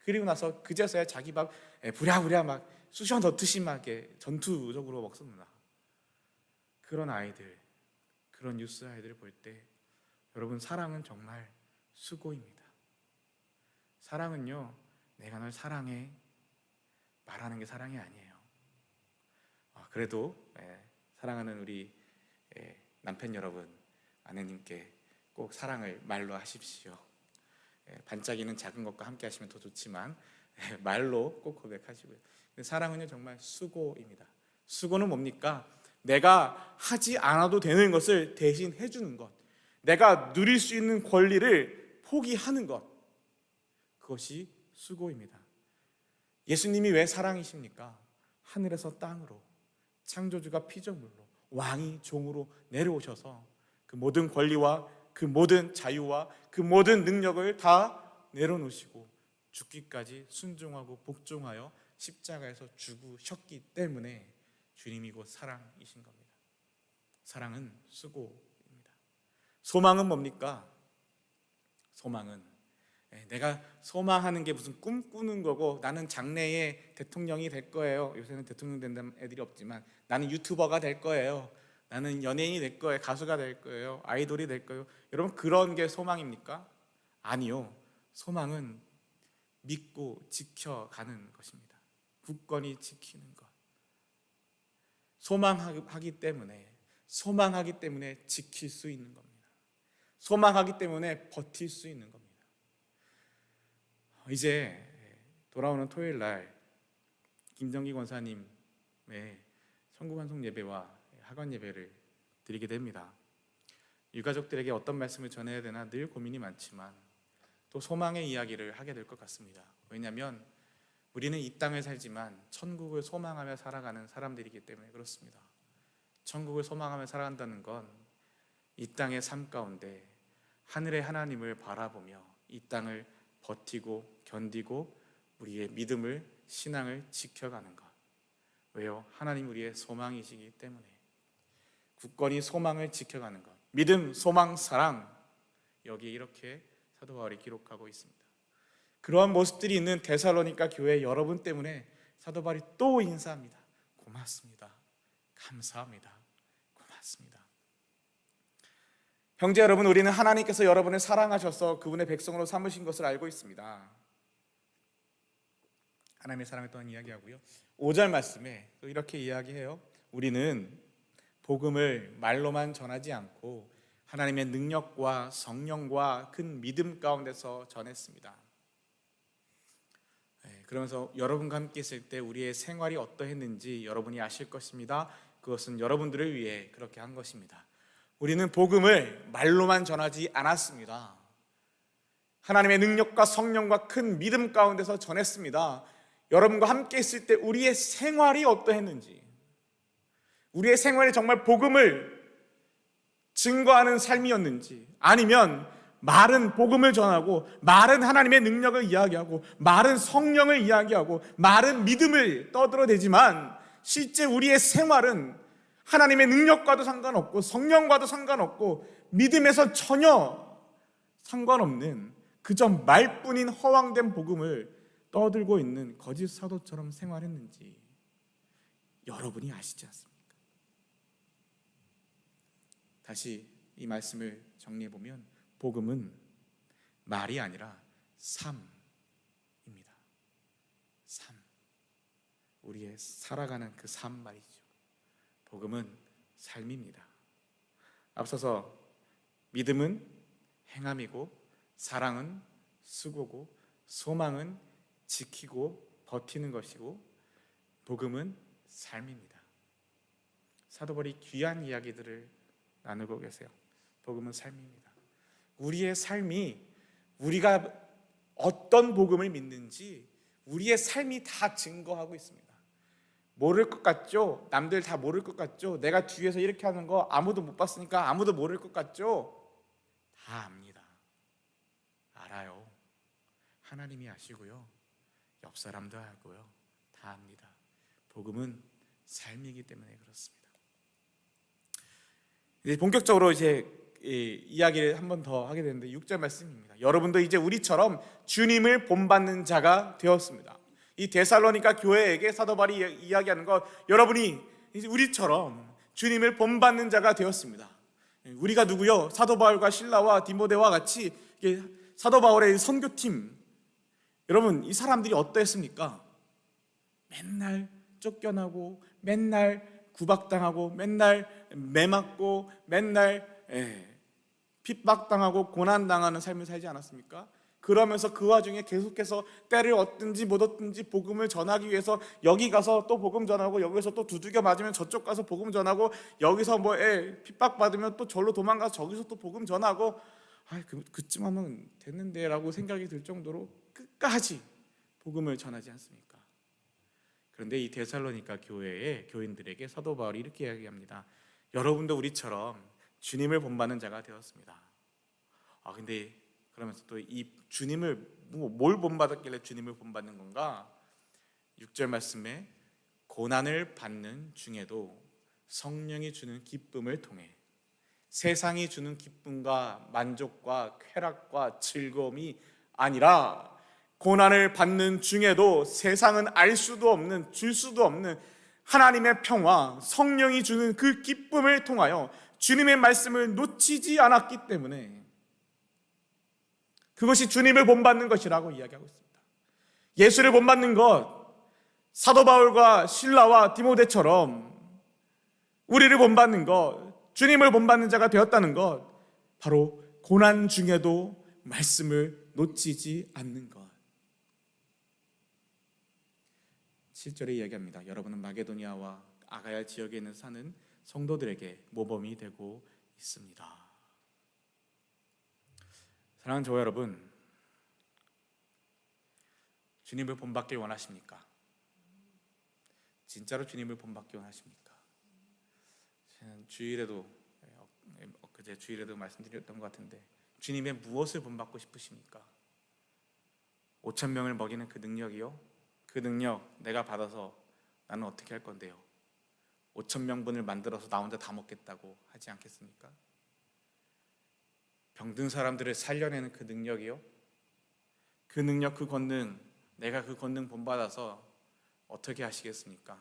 그리고 나서 그제서야 자기 밥 부랴부랴 막 쑤셔 넣듯이 막 이렇게 전투적으로 먹습니다. 그런 아이들, 그런 뉴스 아이들을 볼 때 여러분, 사랑은 정말 수고입니다. 사랑은요, 내가 널 사랑해 말하는 게 사랑이 아니에요. 그래도 사랑하는 우리 남편 여러분, 아내님께 꼭 사랑을 말로 하십시오. 반짝이는 작은 것과 함께 하시면 더 좋지만 말로 꼭 고백하시고요. 사랑은요 정말 수고입니다. 수고는 뭡니까? 내가 하지 않아도 되는 것을 대신 해주는 것, 내가 누릴 수 있는 권리를 포기하는 것, 그것이 수고입니다. 예수님이 왜 사랑이십니까? 하늘에서 땅으로 창조주가 피조물로 왕이 종으로 내려오셔서 그 모든 권리와 그 모든 자유와 그 모든 능력을 다 내려놓으시고 죽기까지 순종하고 복종하여 십자가에서 죽으셨기 때문에 주님이 곧 사랑이신 겁니다. 사랑은 수고입니다. 소망은 뭡니까? 소망은 내가 소망하는 게 무슨 꿈꾸는 거고 나는 장래에 대통령이 될 거예요. 요새는 대통령 된다는 애들이 없지만 나는 유튜버가 될 거예요. 나는 연예인이 될 거예요. 가수가 될 거예요. 아이돌이 될 거예요. 여러분, 그런 게 소망입니까? 아니요. 소망은 믿고 지켜가는 것입니다. 굳건히 지키는 것. 소망하기 때문에 지킬 수 있는 겁니다. 소망하기 때문에 버틸 수 있는 겁니다. 이제 돌아오는 토요일 날 김정기 권사님의 천국환송 예배와 학원 예배를 드리게 됩니다. 유가족들에게 어떤 말씀을 전해야 되나 늘 고민이 많지만 또 소망의 이야기를 하게 될 것 같습니다. 왜냐하면 우리는 이 땅을 살지만 천국을 소망하며 살아가는 사람들이기 때문에 그렇습니다. 천국을 소망하며 살아간다는 건 이 땅의 삶 가운데 하늘의 하나님을 바라보며 이 땅을 버티고 견디고 우리의 믿음을, 신앙을 지켜가는 것. 왜요? 하나님 우리의 소망이시기 때문에 굳건히 소망을 지켜가는 것. 믿음, 소망, 사랑, 여기에 이렇게 사도 바울이 기록하고 있습니다. 그러한 모습들이 있는 데살로니가 교회 여러분 때문에 사도 바울이 또 인사합니다. 고맙습니다. 감사합니다. 고맙습니다. 형제 여러분, 우리는 하나님께서 여러분을 사랑하셔서 그분의 백성으로 삼으신 것을 알고 있습니다. 하나님의 사랑을 또한 이야기하고요. 5절 말씀에 또 이렇게 이야기해요. 우리는 복음을 말로만 전하지 않고 하나님의 능력과 성령과 큰 믿음 가운데서 전했습니다. 그러면서 여러분과 함께 있을 때 우리의 생활이 어떠했는지 여러분이 아실 것입니다. 그 그것은 여러분들을 위해 그렇게 한 것입니다. 우리는 복음을 말로만 전하지 않았습니다. 하나님의 능력과 성령과 큰 믿음 가운데서 전했습니다. 여러분과 함께 있을 때 우리의 생활이 어떠했는지, 우리의 생활이 정말 복음을 증거하는 삶이었는지, 아니면 말은 복음을 전하고, 말은 하나님의 능력을 이야기하고, 말은 성령을 이야기하고, 말은 믿음을 떠들어대지만 실제 우리의 생활은 하나님의 능력과도 상관없고 성령과도 상관없고 믿음에서 전혀 상관없는 그저 말뿐인 허황된 복음을 떠들고 있는 거짓 사도처럼 생활했는지 여러분이 아시지 않습니까? 다시 이 말씀을 정리해 보면 복음은 말이 아니라 삶입니다. 삶. 우리의 살아가는 그 삶 말이죠. 복음은 삶입니다. 앞서서 믿음은 행함이고, 사랑은 수고고, 소망은 지키고 버티는 것이고, 복음은 삶입니다. 사도 바울이 귀한 이야기들을 나누고 계세요. 복음은 삶입니다. 우리의 삶이, 우리가 어떤 복음을 믿는지 우리의 삶이 다 증거하고 있습니다. 모를 것 같죠? 남들 다 모를 것 같죠? 내가 뒤에서 이렇게 하는 거 아무도 못 봤으니까 아무도 모를 것 같죠? 다 압니다. 알아요. 하나님이 아시고요, 옆 사람도 알고요, 다 압니다. 복음은 삶이기 때문에 그렇습니다. 이제 본격적으로 이야기를 한 번 더 하게 되는데 6절 말씀입니다. 여러분도 이제 우리처럼 주님을 본받는 자가 되었습니다. 이 데살로니가 교회에게 사도 바울이 이야기하는 것, 여러분이 이제 우리처럼 주님을 본받는 자가 되었습니다. 우리가 누구요? 사도 바울과 실라와 디모데와 같이 사도 바울의 선교팀, 여러분 이 사람들이 어떠했습니까? 맨날 쫓겨나고, 맨날 구박당하고, 맨날 매맞고, 맨날 핍박당하고 고난당하는 삶을 살지 않았습니까? 그러면서 그 와중에 계속해서 때를 얻든지 못 얻든지 복음을 전하기 위해서 여기 가서 또 복음 전하고, 여기서 또 두들겨 맞으면 저쪽 가서 복음 전하고, 여기서 핍박받으면 또 절로 도망가서 저기서 또 복음 전하고, 그쯤 하면 됐는데 라고 생각이 들 정도로 끝까지 복음을 전하지 않습니까? 그런데 이 데살로니가 교회의 교인들에게 사도 바울이 이렇게 이야기합니다. 여러분도 우리처럼 주님을 본받는 자가 되었습니다. 근데 그러면서 또 이 주님을 뭘 본받았길래 주님을 본받는 건가? 6절 말씀에 고난을 받는 중에도 성령이 주는 기쁨을 통해 세상이 주는 기쁨과 만족과 쾌락과 즐거움이 아니라, 고난을 받는 중에도 세상은 알 수도 없는, 줄 수도 없는 하나님의 평화, 성령이 주는 그 기쁨을 통하여 주님의 말씀을 놓치지 않았기 때문에 그것이 주님을 본받는 것이라고 이야기하고 있습니다. 예수를 본받는 것, 사도 바울과 실라와 디모데처럼 우리를 본받는 것, 주님을 본받는 자가 되었다는 것, 바로 고난 중에도 말씀을 놓치지 않는 것. 7절에 이야기합니다. 여러분은 마게도니아와 아가야 지역에 있는 사는 성도들에게 모범이 되고 있습니다. 사랑하는 교회 여러분, 주님을 본받길 원하십니까? 진짜로 주님을 본받길 원하십니까? 저는 그제 주일에도 말씀드렸던 것 같은데, 주님의 무엇을 본받고 싶으십니까? 5천 명을 먹이는 그 능력이요? 그 능력 내가 받아서 나는 어떻게 할 건데요? 5천 명분을 만들어서 나 혼자 다 먹겠다고 하지 않겠습니까? 병든 사람들을 살려내는 그 능력이요? 그 능력, 그 권능, 내가 그 권능 본받아서 어떻게 하시겠습니까?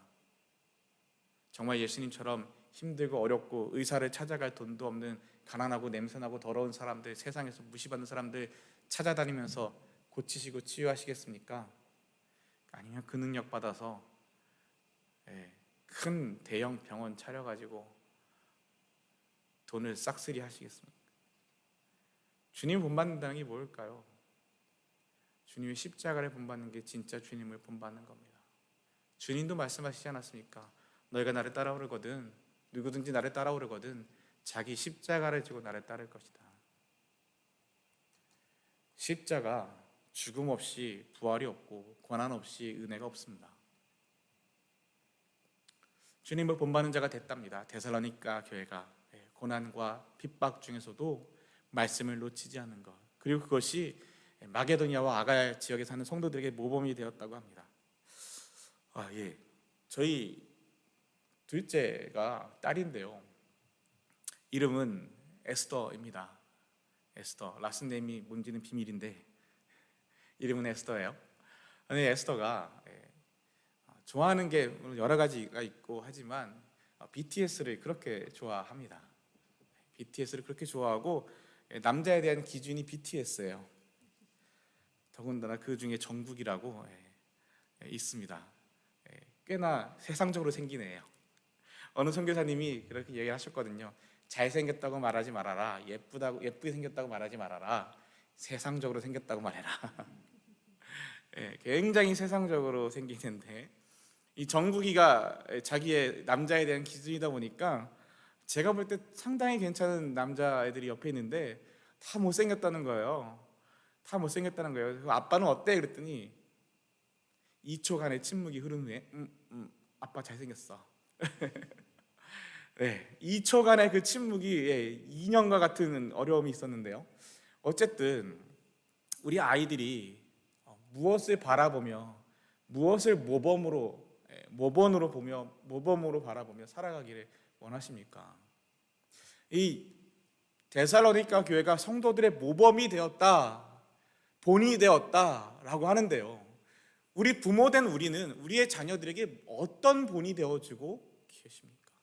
정말 예수님처럼 힘들고 어렵고 의사를 찾아갈 돈도 없는 가난하고 냄새나고 더러운 사람들, 세상에서 무시받는 사람들 찾아다니면서 고치시고 치유하시겠습니까? 아니면 그 능력 받아서 큰 대형 병원 차려가지고 돈을 싹쓸이 하시겠습니까? 주님 본받는다는 게 뭘까요? 주님의 십자가를 본받는 게 진짜 주님을 본받는 겁니다. 주님도 말씀하시지 않았습니까? 너희가 나를 따라오려거든 누구든지 나를 따라오려거든 자기 십자가를 지고 나를 따를 것이다. 십자가 죽음 없이 부활이 없고 고난 없이 은혜가 없습니다. 주님을 본받는 자가 됐답니다. 데살로니가 교회가 고난과 핍박 중에서도 말씀을 놓치지 않는 것, 그리고 그것이 마게도니아와 아가야 지역에 사는 성도들에게 모범이 되었다고 합니다. 저희 둘째가 딸인데요, 이름은 에스더입니다. 에스더, 라스네임이 뭔지는 비밀인데 이름은 에스더예요. 에스더가 좋아하는 게 여러 가지가 있고 하지만 BTS를 그렇게 좋아합니다. BTS를 그렇게 좋아하고 남자에 대한 기준이 BTS예요. 더군다나 그 중에 정국이라고 있습니다. 꽤나 세상적으로 생긴 애예요. 어느 선교사님이 그렇게 얘기하셨거든요. 잘생겼다고 말하지 말아라. 예쁘게 생겼다고 말하지 말아라. 세상적으로 생겼다고 말해라. 굉장히 세상적으로 생기는데 이 정국이가 자기의 남자에 대한 기준이다 보니까 제가 볼 때 상당히 괜찮은 남자애들이 옆에 있는데 다 못생겼다는 거예요. 다 못생겼다는 거예요. 아빠는 어때? 그랬더니 2초간의 침묵이 흐른 후에 아빠 잘생겼어. 네, 2초간의 그 침묵이 2년과 같은 어려움이 있었는데요. 어쨌든 우리 아이들이 무엇을 바라보며 무엇을 모범으로 바라보며 살아가기를 원하십니까? 이 데살로니가 교회가 성도들의 모범이 되었다, 본이 되었다라고 하는데요. 우리 부모된 우리는 우리의 자녀들에게 어떤 본이 되어주고 계십니까?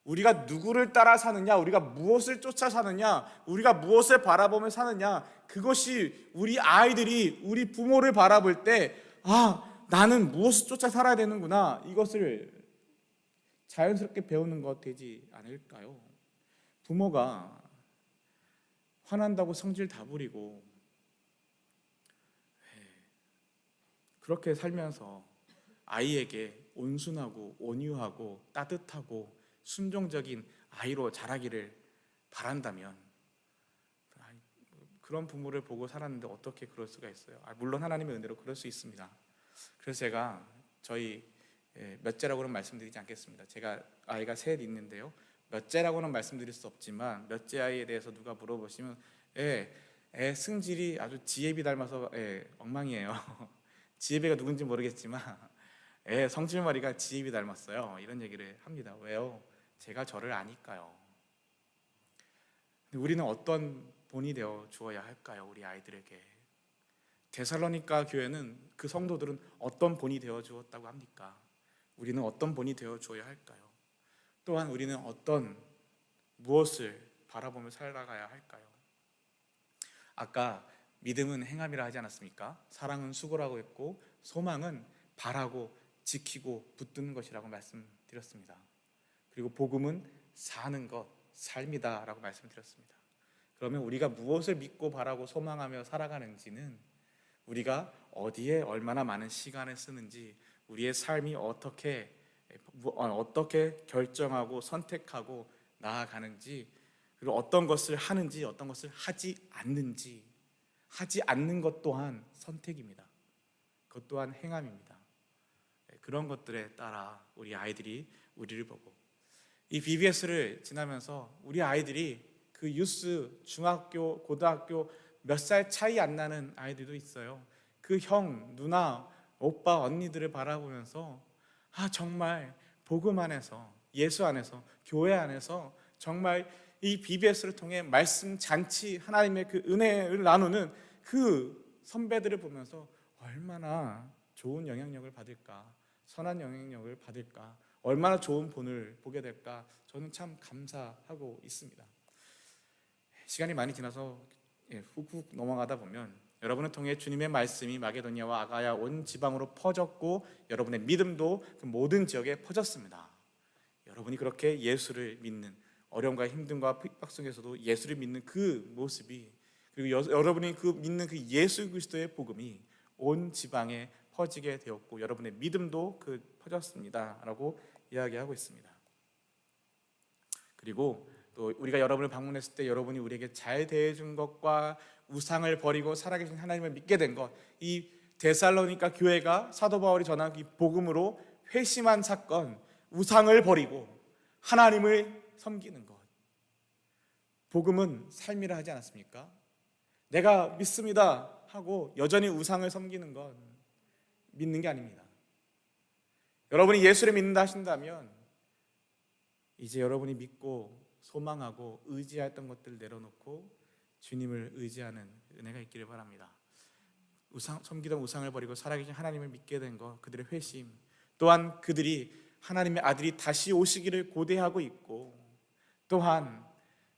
우리가 누구를 따라 사느냐, 우리가 무엇을 쫓아 사느냐, 우리가 무엇을 바라보며 사느냐, 그것이 우리 아이들이 우리 부모를 바라볼 때 나는 무엇을 쫓아 살아야 되는구나, 이것을 자연스럽게 배우는 것 되지 않을까요? 부모가 화난다고 성질 다 부리고 그렇게 살면서 아이에게 온순하고 온유하고 따뜻하고 순종적인 아이로 자라기를 바란다면 그런 부모를 보고 살았는데 어떻게 그럴 수가 있어요? 물론 하나님의 은혜로 그럴 수 있습니다. 그래서 제가 저희 몇째라고는 말씀드리지 않겠습니다. 제가 아이가 셋 있는데요, 몇째라고는 말씀드릴 수 없지만 몇째 아이에 대해서 누가 물어보시면 애 승질이 아주 지혜비 닮아서 엉망이에요. 지혜비가 누군지 모르겠지만 애 성질머리가 지혜비 닮았어요, 이런 얘기를 합니다. 왜요? 제가 저를 아니까요. 근데 우리는 어떤 본이 되어 주어야 할까요? 우리 아이들에게. 데살로니가 교회는, 그 성도들은 어떤 본이 되어 주었다고 합니까? 우리는 어떤 본이 되어 주어야 할까요? 또한 우리는 무엇을 바라보며 살아가야 할까요? 아까 믿음은 행함이라 하지 않았습니까? 사랑은 수고라고 했고 소망은 바라고 지키고 붙드는 것이라고 말씀드렸습니다. 그리고 복음은 사는 것, 삶이다 라고 말씀드렸습니다. 그러면 우리가 무엇을 믿고 바라고 소망하며 살아가는지는 우리가 어디에 얼마나 많은 시간을 쓰는지, 우리의 삶이 어떻게 결정하고 선택하고 나아가는지, 그리고 어떤 것을 하는지 어떤 것을 하지 않는지, 하지 않는 것 또한 선택입니다. 그것 또한 행함입니다. 그런 것들에 따라 우리 아이들이 우리를 보고, 이 BBS를 지나면서 우리 아이들이 그 유스, 중학교, 고등학교 몇 살 차이 안 나는 아이들도 있어요. 그 형, 누나, 오빠, 언니들을 바라보면서 정말 복음 안에서, 예수 안에서, 교회 안에서 정말 이 BBS를 통해 말씀 잔치, 하나님의 그 은혜를 나누는 그 선배들을 보면서 얼마나 좋은 영향력을 받을까, 선한 영향력을 받을까, 얼마나 좋은 본을 보게 될까, 저는 참 감사하고 있습니다. 시간이 많이 지나서 훅훅 넘어가다 보면 여러분을 통해 주님의 말씀이 마게도니아와 아가야 온 지방으로 퍼졌고 여러분의 믿음도 그 모든 지역에 퍼졌습니다. 여러분이 그렇게 예수를 믿는, 어려움과 힘듦과 핍박 속에서도 예수를 믿는 그 모습이, 그리고 여러분이 믿는 그 예수 그리스도의 복음이 온 지방에 퍼지게 되었고 여러분의 믿음도 퍼졌습니다 라고 이야기하고 있습니다. 그리고 또 우리가 여러분을 방문했을 때 여러분이 우리에게 잘 대해준 것과 우상을 버리고 살아계신 하나님을 믿게 된 것, 이 데살로니가 교회가 사도 바울이 전한 이 복음으로 회심한 사건, 우상을 버리고 하나님을 섬기는 것. 복음은 삶이라 하지 않았습니까? 내가 믿습니다 하고 여전히 우상을 섬기는 건 믿는 게 아닙니다. 여러분이 예수를 믿는다 하신다면 이제 여러분이 믿고 소망하고 의지했던 것들을 내려놓고 주님을 의지하는 은혜가 있기를 바랍니다. 섬기던 우상을 버리고 살아계신 하나님을 믿게 된 것, 그들의 회심, 또한 그들이 하나님의 아들이 다시 오시기를 고대하고 있고, 또한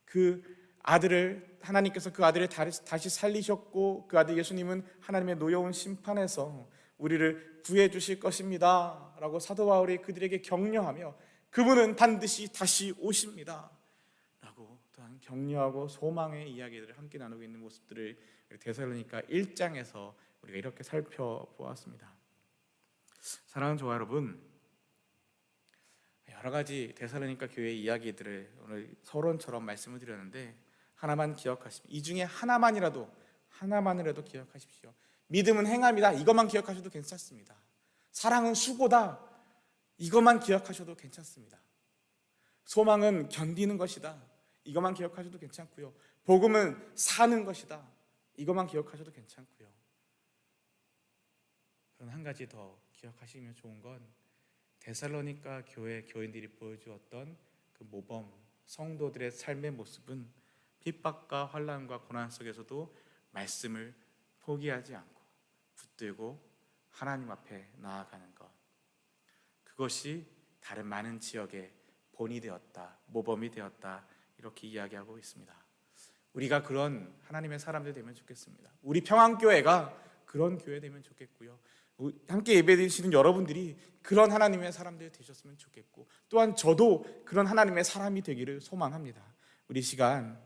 그 아들을 하나님께서 그 아들을 다시 살리셨고, 그 아들 예수님은 하나님의 노여운 심판에서 우리를 구해 주실 것입니다 라고 사도 바울이 그들에게 격려하며, 그분은 반드시 다시 오십니다 라고 또한 격려하고 소망의 이야기들을 함께 나누고 있는 모습들을 데살로니가 1장에서 우리가 이렇게 살펴보았습니다. 사랑하는 저와 여러분, 여러 가지 데살로니가 교회의 이야기들을 오늘 서론처럼 말씀을 드렸는데 하나만 기억하십시오. 이 중에 하나만이라도 기억하십시오. 믿음은 행함이다, 이것만 기억하셔도 괜찮습니다. 사랑은 수고다, 이것만 기억하셔도 괜찮습니다. 소망은 견디는 것이다, 이것만 기억하셔도 괜찮고요. 복음은 사는 것이다, 이것만 기억하셔도 괜찮고요. 그럼 한 가지 더 기억하시면 좋은 건 데살로니가 교회 교인들이 보여주었던 그 모범 성도들의 삶의 모습은 핍박과 환난과 고난 속에서도 말씀을 포기하지 않고 붙들고 하나님 앞에 나아가는 것, 그것이 다른 많은 지역의 본이 되었다, 모범이 되었다, 이렇게 이야기하고 있습니다. 우리가 그런 하나님의 사람들 되면 좋겠습니다. 우리 평안교회가 그런 교회 되면 좋겠고요. 함께 예배드리시는 여러분들이 그런 하나님의 사람들 되셨으면 좋겠고, 또한 저도 그런 하나님의 사람이 되기를 소망합니다. 우리 시간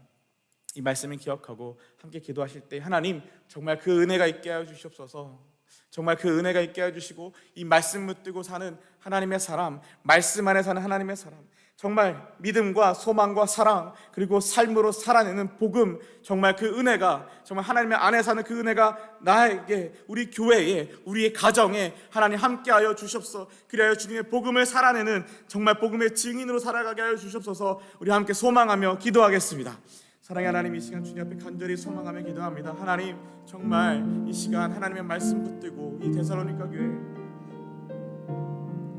이 말씀을 기억하고 함께 기도하실 때 하나님 정말 그 은혜가 있게 하여 주시옵소서. 정말 그 은혜가 있게 하여 주시고 이 말씀 붙들고 사는 하나님의 사람, 말씀 안에 사는 하나님의 사람, 정말 믿음과 소망과 사랑 그리고 삶으로 살아내는 복음, 정말 그 은혜가, 정말 하나님의 안에 사는 그 은혜가 나에게, 우리 교회에, 우리의 가정에 하나님 함께하여 주시옵소서. 그리하여 주님의 복음을 살아내는 정말 복음의 증인으로 살아가게 하여 주시옵소서. 우리 함께 소망하며 기도하겠습니다. 사랑의 하나님, 이 시간 주님 앞에 간절히 소망하며 기도합니다. 하나님, 정말 이 시간 하나님의 말씀 붙들고 이 데살로니가 교회,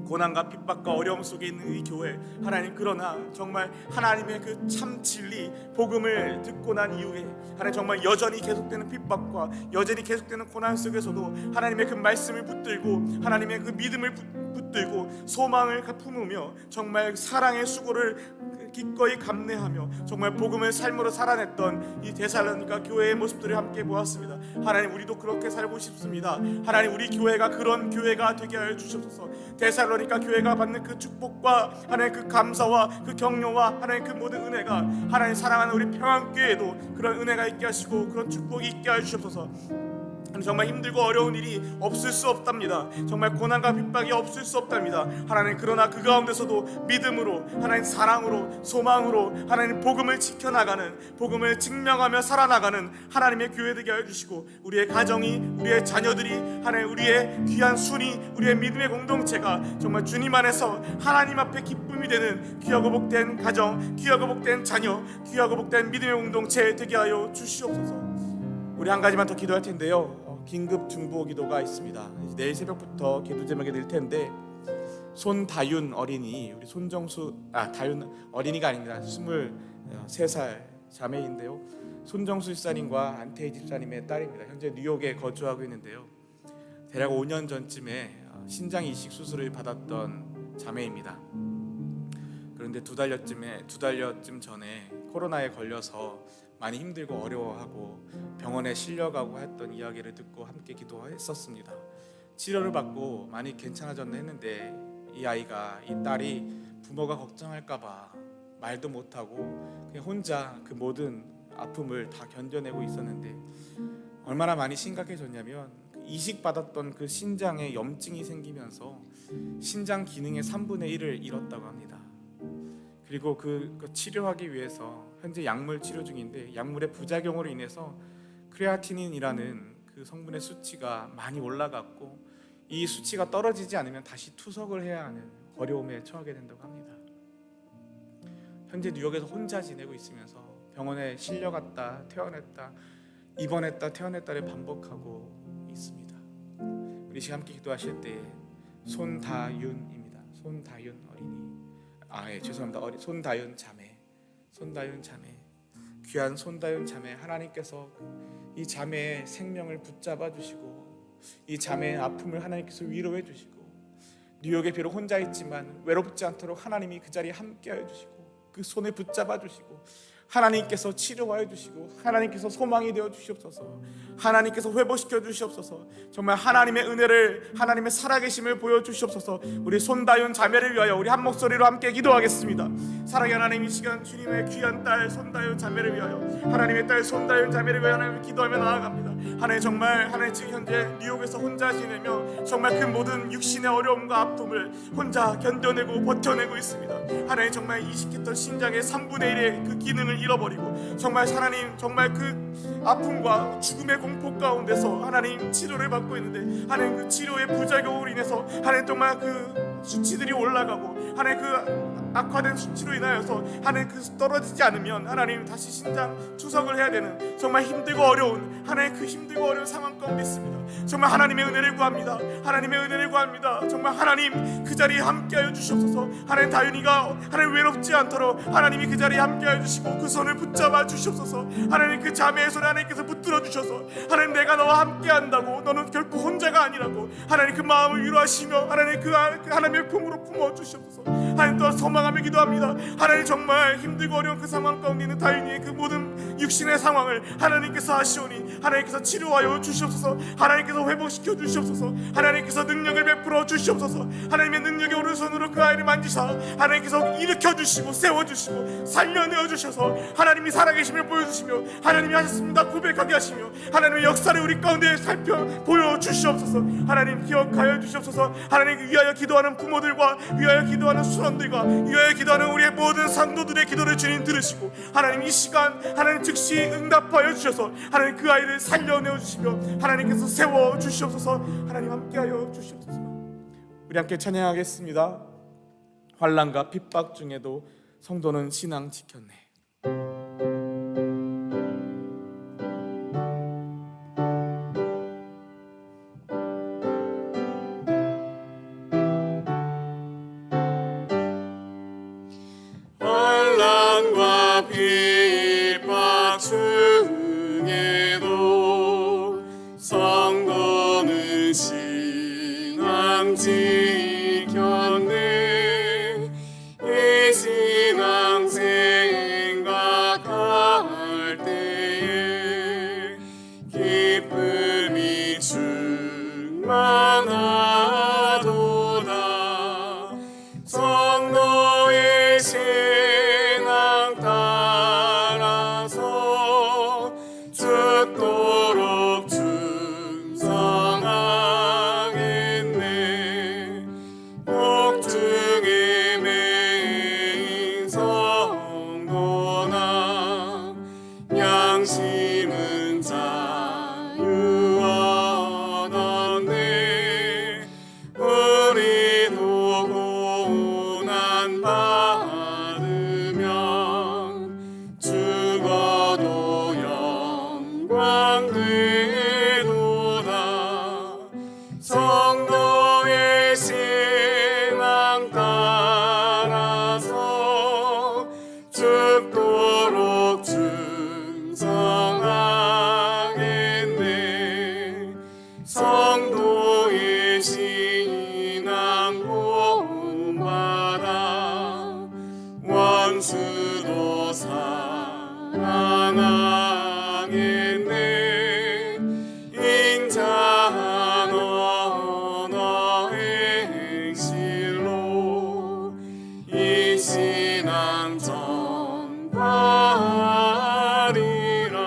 고난과 핍박과 어려움 속에 있는 이 교회, 하나님, 그러나 정말 하나님의 그 참 진리 복음을 듣고 난 이후에 하나님 정말 여전히 계속되는 핍박과 여전히 계속되는 고난 속에서도 하나님의 그 말씀을 붙들고 하나님의 그 믿음을 붙들고 소망을 품으며 정말 사랑의 수고를 기꺼이 감내하며 정말 복음을 삶으로 살아냈던 이 데살로니가 교회의 모습들을 함께 보았습니다. 하나님, 우리도 그렇게 살고 싶습니다. 하나님, 우리 교회가 그런 교회가 되게 하여 주시옵소서. 데살로니가 교회가 받는 그 축복과 하나님 그 감사와 그 격려와 하나님 그 모든 은혜가 하나님 사랑하는 우리 평안교회에도 그런 은혜가 있게 하시고 그런 축복이 있게 하여 주시옵소서. 정말 힘들고 어려운 일이 없을 수 없답니다. 정말 고난과 핍박이 없을 수 없답니다. 하나님, 그러나 그 가운데서도 믿음으로, 하나님 사랑으로, 소망으로 하나님 복음을 지켜나가는, 복음을 증명하며 살아나가는 하나님의 교회 되게 하여 주시고, 우리의 가정이, 우리의 자녀들이, 하나님 우리의 귀한 순이, 우리의 믿음의 공동체가 정말 주님 안에서 하나님 앞에 기쁨이 되는 귀하고 복된 가정, 귀하고 복된 자녀, 귀하고 복된 믿음의 공동체 되게 하여 주시옵소서. 우리 한 가지만 더 기도할 텐데요. 긴급 중보 기도가 있습니다. 내일 새벽부터 기도 제목이 될 텐데, 손다윤 어린이, 우리 다윤 어린이가 아닙니다. 23살 자매인데요. 손정수 집사님과 안태희 집사님의 딸입니다. 현재 뉴욕에 거주하고 있는데요. 대략 5년 전쯤에 신장 이식 수술을 받았던 자매입니다. 그런데 두 달여쯤 전에 코로나에 걸려서 많이 힘들고 어려워하고 병원에 실려가고 했던 이야기를 듣고 함께 기도했었습니다. 치료를 받고 많이 괜찮아졌나 했는데 이 아이가, 이 딸이 부모가 걱정할까봐 말도 못하고 그냥 혼자 그 모든 아픔을 다 견뎌내고 있었는데 얼마나 많이 심각해졌냐면 이식받았던 그 신장에 염증이 생기면서 신장 기능의 3분의 1을 잃었다고 합니다. 그리고 그 치료하기 위해서 현재 약물 치료 중인데 약물의 부작용으로 인해서 크레아티닌이라는 그 성분의 수치가 많이 올라갔고 이 수치가 떨어지지 않으면 다시 투석을 해야 하는 어려움에 처하게 된다고 합니다. 현재 뉴욕에서 혼자 지내고 있으면서 병원에 실려갔다 퇴원했다 입원했다 퇴원했다를 반복하고 있습니다. 우리 시간 함께 기도하실 때 손다윤입니다. 손다윤 어린이 죄송합니다. 손다윤 자매 귀한 손다윤 자매, 하나님께서 이 자매의 생명을 붙잡아 주시고 이 자매의 아픔을 하나님께서 위로해 주시고 뉴욕에 비록 혼자 있지만 외롭지 않도록 하나님이 그 자리에 함께하여 주시고 그 손을 붙잡아 주시고 하나님께서 치료하여 주시고 하나님께서 소망이 되어 주시옵소서. 하나님께서 회복시켜 주시옵소서. 정말 하나님의 은혜를 하나님의 살아계심을 보여주시옵소서. 우리 손다윤 자매를 위하여 우리 한 목소리로 함께 기도하겠습니다. 사랑의 하나님, 이 시간 주님의 귀한 딸 손다윤 자매를 위하여 하나님의 딸 손다윤 자매를 위하여 하나님을 기도하며 나아갑니다. 하나님 정말 하나님 지금 현재 뉴욕에서 혼자 지내며 정말 그 모든 육신의 어려움과 아픔을 혼자 견뎌내고 버텨내고 있습니다. 하나님 정말 이식했던 신장의 3분의 1의 그 기능을 잃어버리고 정말 하나님 정말 그 아픔과 죽음의 공포 가운데서 하나님 치료를 받고 있는데 하나님 그 치료의 부작용으로 인해서 하나님 정말 그 수치들이 올라가고 하나님 그 악화된 수치로 인하여서 하나님 그 떨어지지 않으면 하나님 다시 신장 투석을 해야 되는 정말 힘들고 어려운 하나님 그 힘들고 어려운 상황 가운데 있습니다. 정말 하나님의 은혜를 구합니다. 하나님의 은혜를 구합니다. 정말 하나님 그 자리에 함께하여 주시옵소서. 하나님 다윤이가 하나님 외롭지 않도록 하나님이 그 자리에 함께하여 주시고 그 손을 붙잡아 주시옵소서. 하나님 그 자매의 손을 하나님께서 붙들어 주셔서 하나님 내가 너와 함께한다고 너는 결코 혼자가 아니라고 하나님 그 마음을 위로하시며 하나님 그 하나님의 품으로 품어 주시옵소서. 하나님 또한 소망하며 기도합니다. 하나님 정말 힘들고 어려운 그 상황 가운데 있는 다윤이의 그 모든 육신의 상황을 하나님께서 하시오니 하나님께서 치료하여 주시옵소서. 하나님께서 회복시켜 주시옵소서. 하나님께서 능력을 베풀어 주시옵소서. 하나님의 능력의 오른손으로 그 아이를 만지사 하나님께서 일으켜 주시고 세워 주시고 살려내어 주셔서 하나님이 살아계심을 보여주시며 하나님이 하셨습니다 고백하게 하시며 하나님의 역사를 우리 가운데 살펴 보여주시옵소서. 하나님 기억하여 주시옵소서. 하나님 위하여 기도하는 부모들과 위하여 기도하는 수원들과 위하여 기도하는 우리의 모든 성도들의 기도를 주님 들으시고 하나님 이 시간 하나님 즉시 응답하여 주셔서 하나님 그 아이를 살려내어 주시며 하나님께서 세워 주시옵소서. 하나님 함께하여 주시옵소서. 우리 함께 찬양하겠습니다. 환난과 핍박 중에도 성도는 신앙 지켰네. 환난과 핍박 중에도 성도는 신앙 지켰네. 이 신앙 생각할 때에 기쁨이 충만하도다. 성도의 신앙 따라서 죽도록 충성하겠네. 복중에 매인 성도나 양심은 자유 얻었네. 우리도 고난 받으면 죽어도 영광 되도다. 성도의 신앙 따라서 죽도록 충성하겠네. 성도의 신앙 본받아 원수도 사랑하겠네. 인자한 언어의 행실로 이 신앙 전파리라.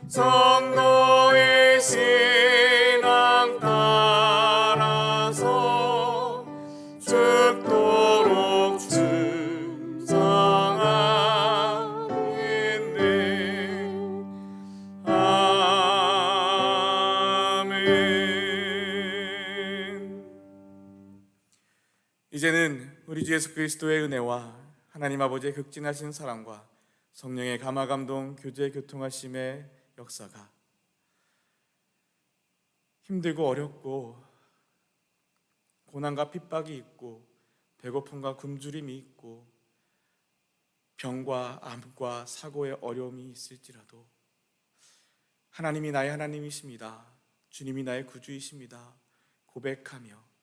성도의 신앙 이제는 우리 주 예수 그리스도의 은혜와 하나님 아버지의 극진하신 사랑과 성령의 감화 감동 교제 교통하심의 역사가 힘들고 어렵고 고난과 핍박이 있고 배고픔과 굶주림이 있고 병과 암과 사고의 어려움이 있을지라도 하나님이 나의 하나님이십니다. 주님이 나의 구주이십니다. 고백하며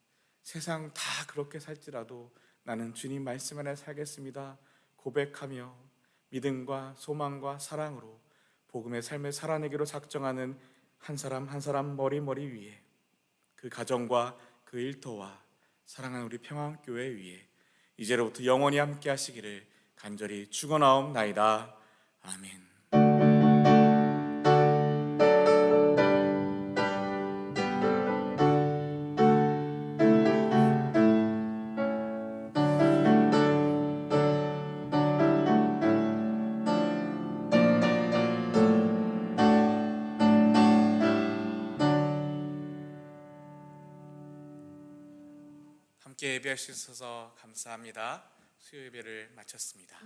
세상 다 그렇게 살지라도 나는 주님 말씀 안에 살겠습니다. 고백하며 믿음과 소망과 사랑으로 복음의 삶을 살아내기로 작정하는 한 사람 한 사람 머리 위에 그 가정과 그 일터와 사랑하는 우리 평안교회 위에 이제로부터 영원히 함께 하시기를 간절히 축원하옵나이다. 아멘. 함께 예배할 수 있어서 감사합니다. 수요 예배를 마쳤습니다.